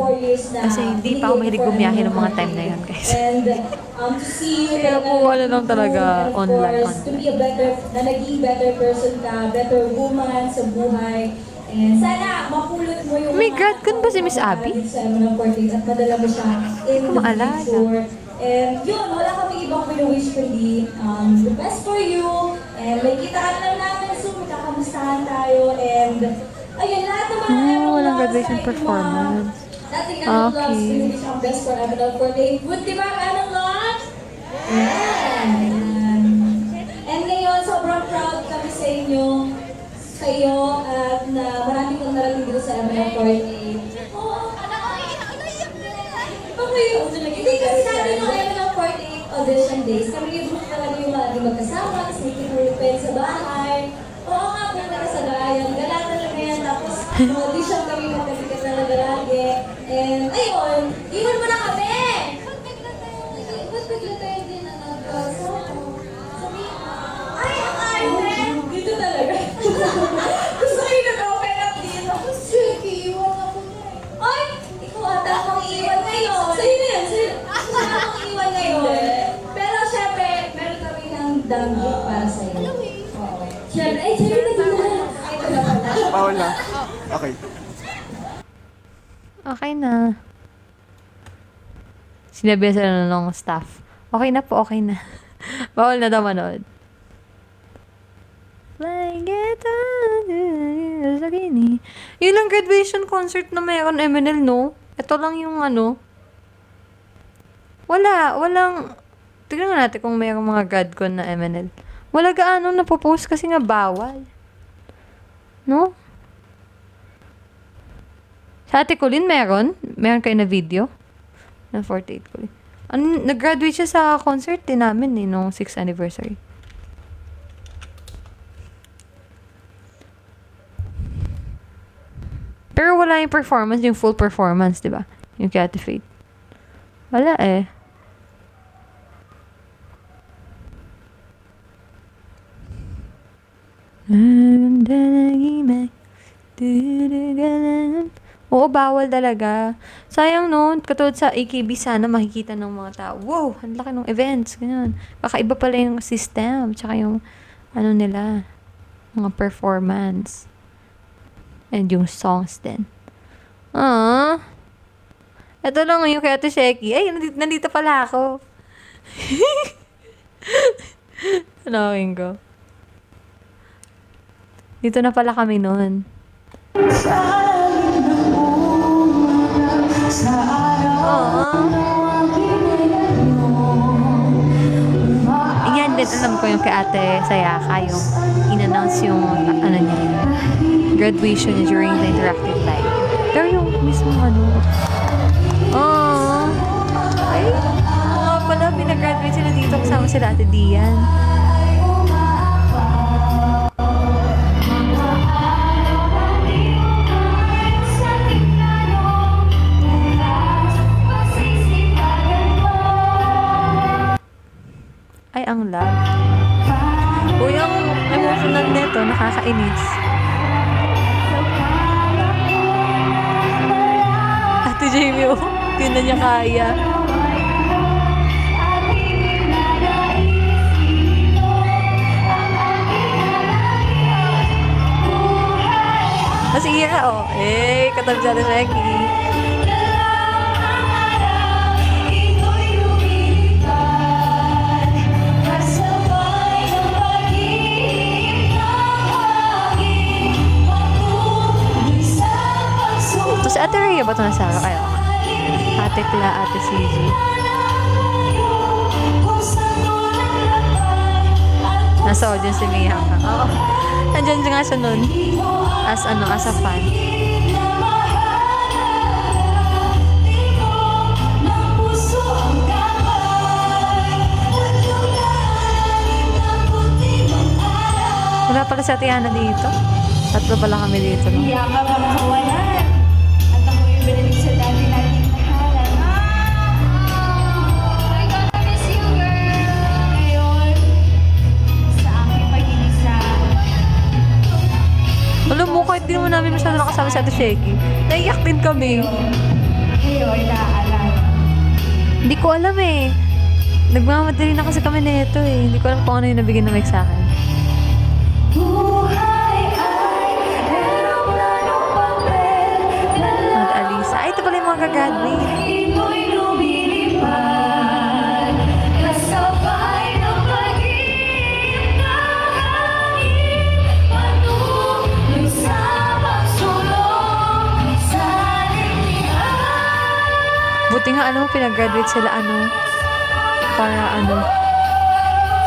Kasi hindi pa ako mahilig bumiyahe ng mga time na yun guys. And to see you Kaya po wala lang talaga and of online. course, to be a better, na naging better person ka, better woman sa buhay. And sana mapulot mo yung May grad con ba si Miss Abby? Sa MNL40 at madala mo siya in the Maalala. future. And yun, wala kami ibang pinawish kundi the best for you. And may kita ka na lang namin soon, magkakamustahan tayo. And ayun, lahat naman ng MNL walang Loves, graduation kahit yung mga performance. dating MNL Loves, Okay. pinawish ang best for MNL40. Good, di ba, MNL Loves? Yan. And ngayon, sobrang proud kami sa inyo, kayo, at na marami kong narating dito sa MNL48. Oo, hindi kasi natin yung MNL48 audition days. Kami yung group talaga yung lagi magkasama, tapos may kinulipin sa bahay. Oo nga, punta ka sa gaayan. Gala talaga yan. Tapos audition kami magkasikat talaga lagi. And ayun, iwan mo na kami! Ba't bigla tayo din na nag-asama? Ay, ang ayaw! Dito talaga. Gusto ko yung nag-open up dito. Sige, iwan ako na eh. Ay! Ikaw ata akong iwan ngayon. Sa'yo na yan. Ikaw akong iwan ngayon. Pero syempre, meron kami ng damgi para sa'yo. Oo. Syempre, ay, syempre na dito na. Ay, ito na pala. Bawal na. Okay. Okay na. Sinabi sila ng staff. Okay na po, okay na. Bawal na daw manood. Like it on sa gini. Yun lang graduation concert na mayroon MNL, no? Ito lang yung walang, tignan nga natin kung mayroong mga gradcon na MNL. Wala gaano napopost kasi nga bawal. No? Sa Ate Colleen, meron? Meron kayo na video? Na 48 Colleen. Nag-graduate siya sa concert din namin nung 6th anniversary. Pero wala yung performance, yung full performance, di ba? Yung kay Ate Faith. Wala eh. Oo, bawal talaga. Sayang noon, katulad sa AKB, sana makikita ng mga tao. Wow, ang laki ng events, ganyan. Kakaiba pala yung system, tsaka yung, ano nila, mga performance. And yung songs din. Ito lang yung kay Ate Sheki. Ay, nandito pala ako. Tanawin ko. Dito na pala kami noon. Yan din, alam ko yung kay Ate Sayaka, yung in-announce yung, ano niya, graduation niya during the interactive live. Pero yung mismo, ay, nga pala, pinagraduate sila dito kasama sila Ate Dian. Ay, ang love. Uy, ang emotional nito, nakakainis. Ate Jamie, hindi na niya kaya. Mas iya, katabi sa Ate Sheki. Si Ate Rhea ba ito nasama kayo? Ate Kla, Ate CG. Nasa audience si Mia ka. Oo. Nandiyan nga siya nun. As a fan. Wala pala si Ate Ana dito. Tatlo pala kami dito. No? Alam mo, kahit di naman namin masyado nakasama sa Ate Sheki, naiyak din kami. Hindi ko alam eh. Nagmamadali na kasi kami nito eh. Hindi ko alam kung ano yung nabigyan ng mic sa akin. At Alisa. Ay, ito pala yung mga gagraduate. Buti nga, pinag-graduate sila, para,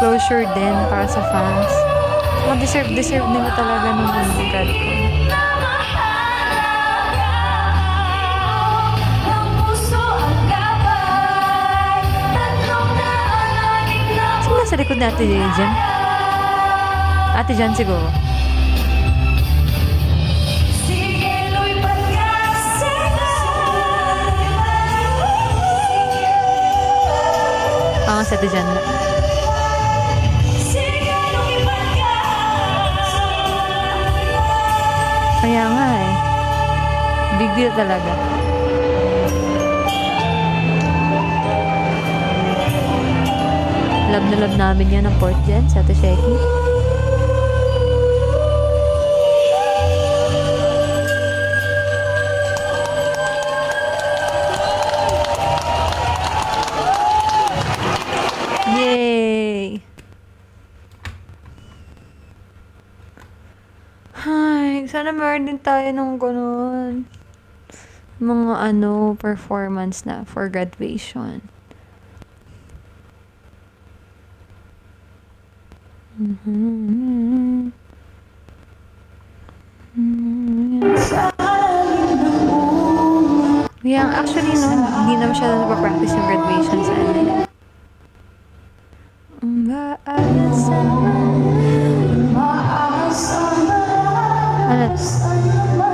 closure din, para sa fans. Deserve nila talaga nung mag-graduate. Sino nasa likod na Ate Jan? Ate Jan siguro. Sa Ate Jan. Kaya nga big deal talaga. Love na love namin yan ang Port Gen sa Ate Sheki. Yay! Ay, sana meron din tayo ng ganun. Mga performance na for graduation. Yeah, actually, hindi na masyadong nagpa-practice yung graduation sa amin.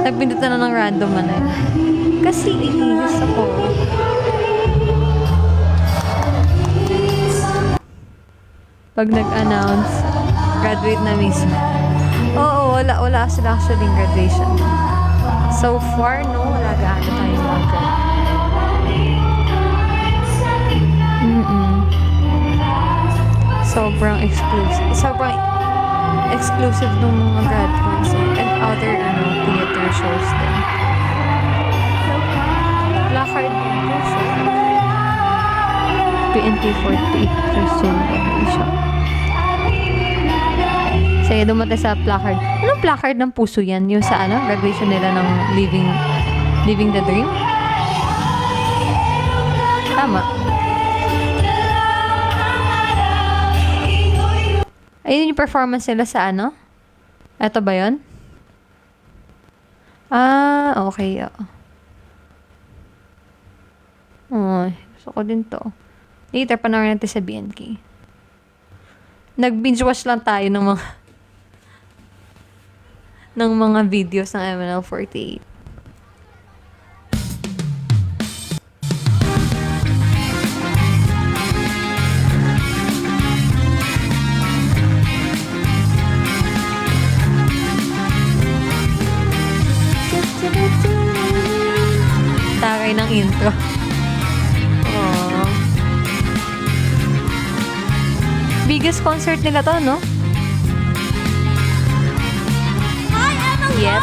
Nagpindutan na ng random Kasi gusto ko. Pag nag-announce, graduate na mismo. Oo, wala sila actually graduation. So far, no, wala gaano tayo agad. Sobrang exclusive nung mga grad concert and other theater shows din. Placard din po siya. PNP 48 Christian Foundation. Sige, dumatay sa placard. Anong placard ng puso yan? Yung sa graduation nila ng Living the Dream? Tama. Ayun yung performance nila sa Eto ba yun? Okay. Gusto ko din to. Later, panoorin natin sa BNK. Nag-binge watch lang tayo ng mga videos ng MNL48. Taray ng intro. Aww. Biggest concert nila to, no? Yep.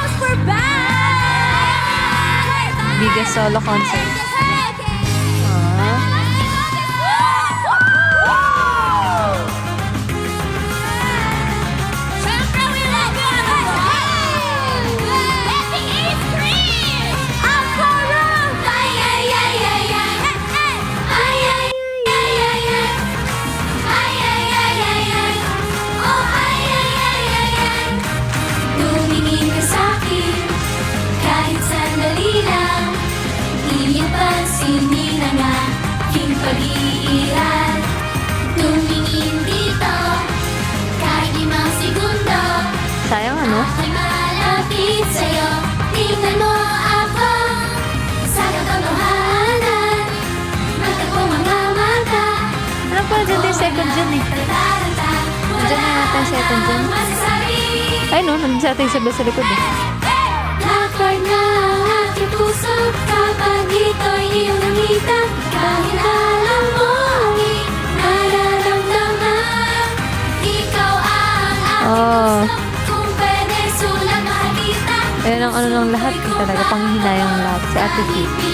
Biggest solo concert. Tumingin ka sa'kin kahit sandali lang. Iyong pansinin ang aking pag-iiral. Tumingin dito kahit 5 segundo. Sayang Ako'y malapit sa'yo. Tingnan mo ako sa katotohanan. Magtagpo mga mata. Ano pa dyan yung second dyan eh? Nandiyan na natin yung second dyan. Ay no, nandiyan sa ating sabla sa likod eh. Lakad na ang aking puso kapag ito'y iyong nakita. Kahit alam mo aking nararamdaman. Ikaw ang aking puso. Kung pwede sulat makakita. Ayan ang ng lahat eh, talaga panghihinayang lahat. Si Ate Kate.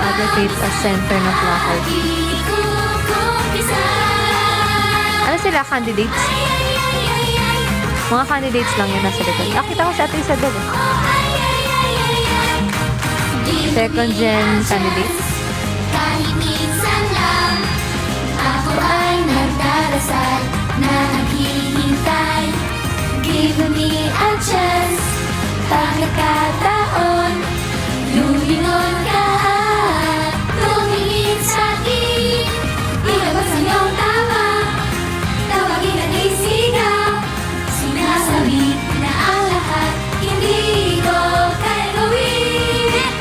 Ate Kate as center ng placard. Ano sila, candidates? Mga candidates lang yun nasa likod. Nakita ko si Ate Isabel eh. Second gen candidates. Kahit minsan lang ako ay nagdarasal na naghihintay. Give me a chance. Pagkakataon lumingon ka at tumingin sa'kin. Ilabas ang iyong tama. Tawagin at isigaw. Sinasabi na ang lahat hindi ko kaya gawin.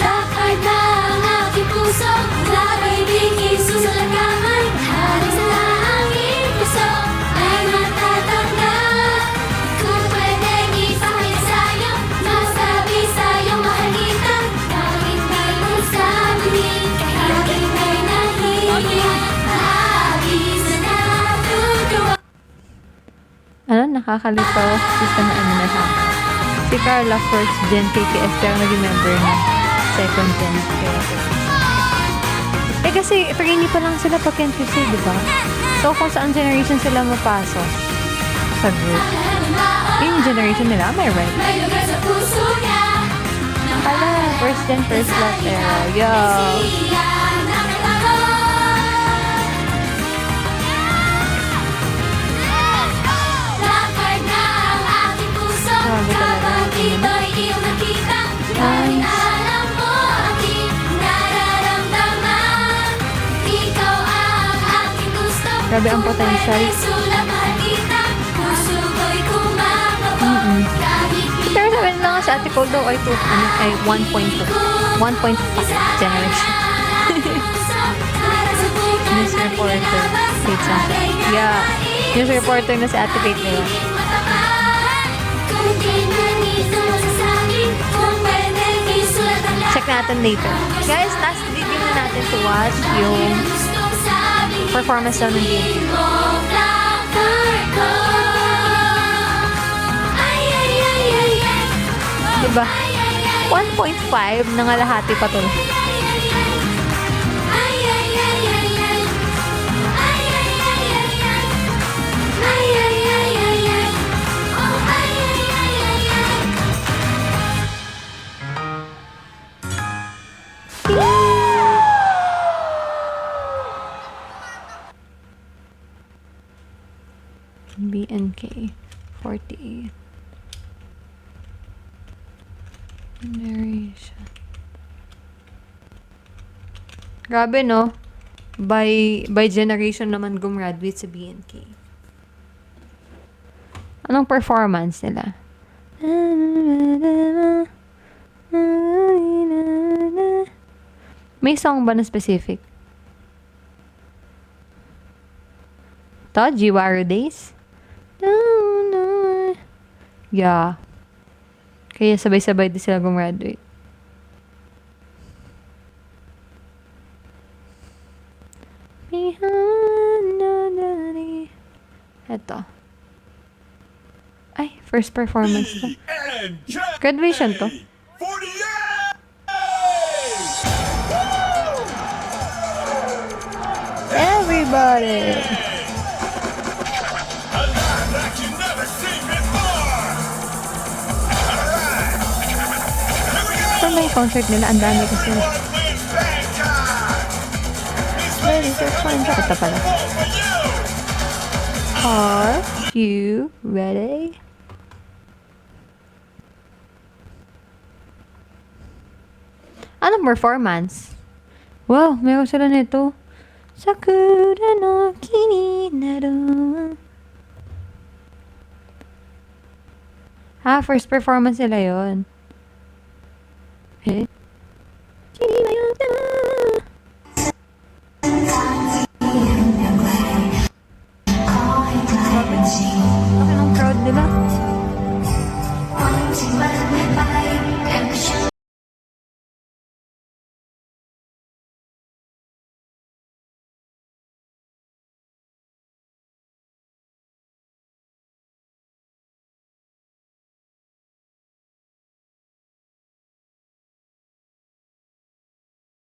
Lakad na ang aking puso. Labay bigay susalagaman. Halos na ang aking puso ay matatanggap. Kung pwedeng ipahayag sa'yo, masabi sa'yo mahalita. Kahit may magsabihin, kahit may nahihiya, maabis na natutuwa. Nakakalito. Sister na na siya. Si Carla first gen KKS pero naging member na second gen KKS. Kasi trainee pa lang sila pag NPC, di ba? So kung saan generation sila mapasok sa group. Yung generation nila, am I right? May lugar sa puso niya. Hala, first gen, first lot era. Yo! Lakad na ang aking puso. Grabe talaga. Kapag ito'y iyong nakita. Kahit alam mo aking nararamdaman. Ikaw ang aking gusto. Grabe ang potential. Kung pwede sulat makakita. Puso ko'y kumakabaw. Kahit Pero sabi lang sa Ate Cole daw ay 1.2. 1.5 generation. News reporter. Kate Santa. Yeah. News reporter na si Ate Kate nila. Kung di man ito check natin later. Guys, last video na natin to watch yung performance daw ng BNK. Diba? 1.5 nangalahati pa to. BNK 48 narration. Grabe, no? By generation naman gumraduate sa BNK. Anong performance nila? May song ba na specific? To, Jiwaru Days? Yeah. Kaya sabay-sabay din sila gumraduate. Eto. Ay, first performance to. Graduation to. Everybody! Ito may concert nila. Ang dami kasi. Ito pala. Are you ready? Anong performance? Wow, meron sila nito. Sakura no kini naru. First performance nila yon.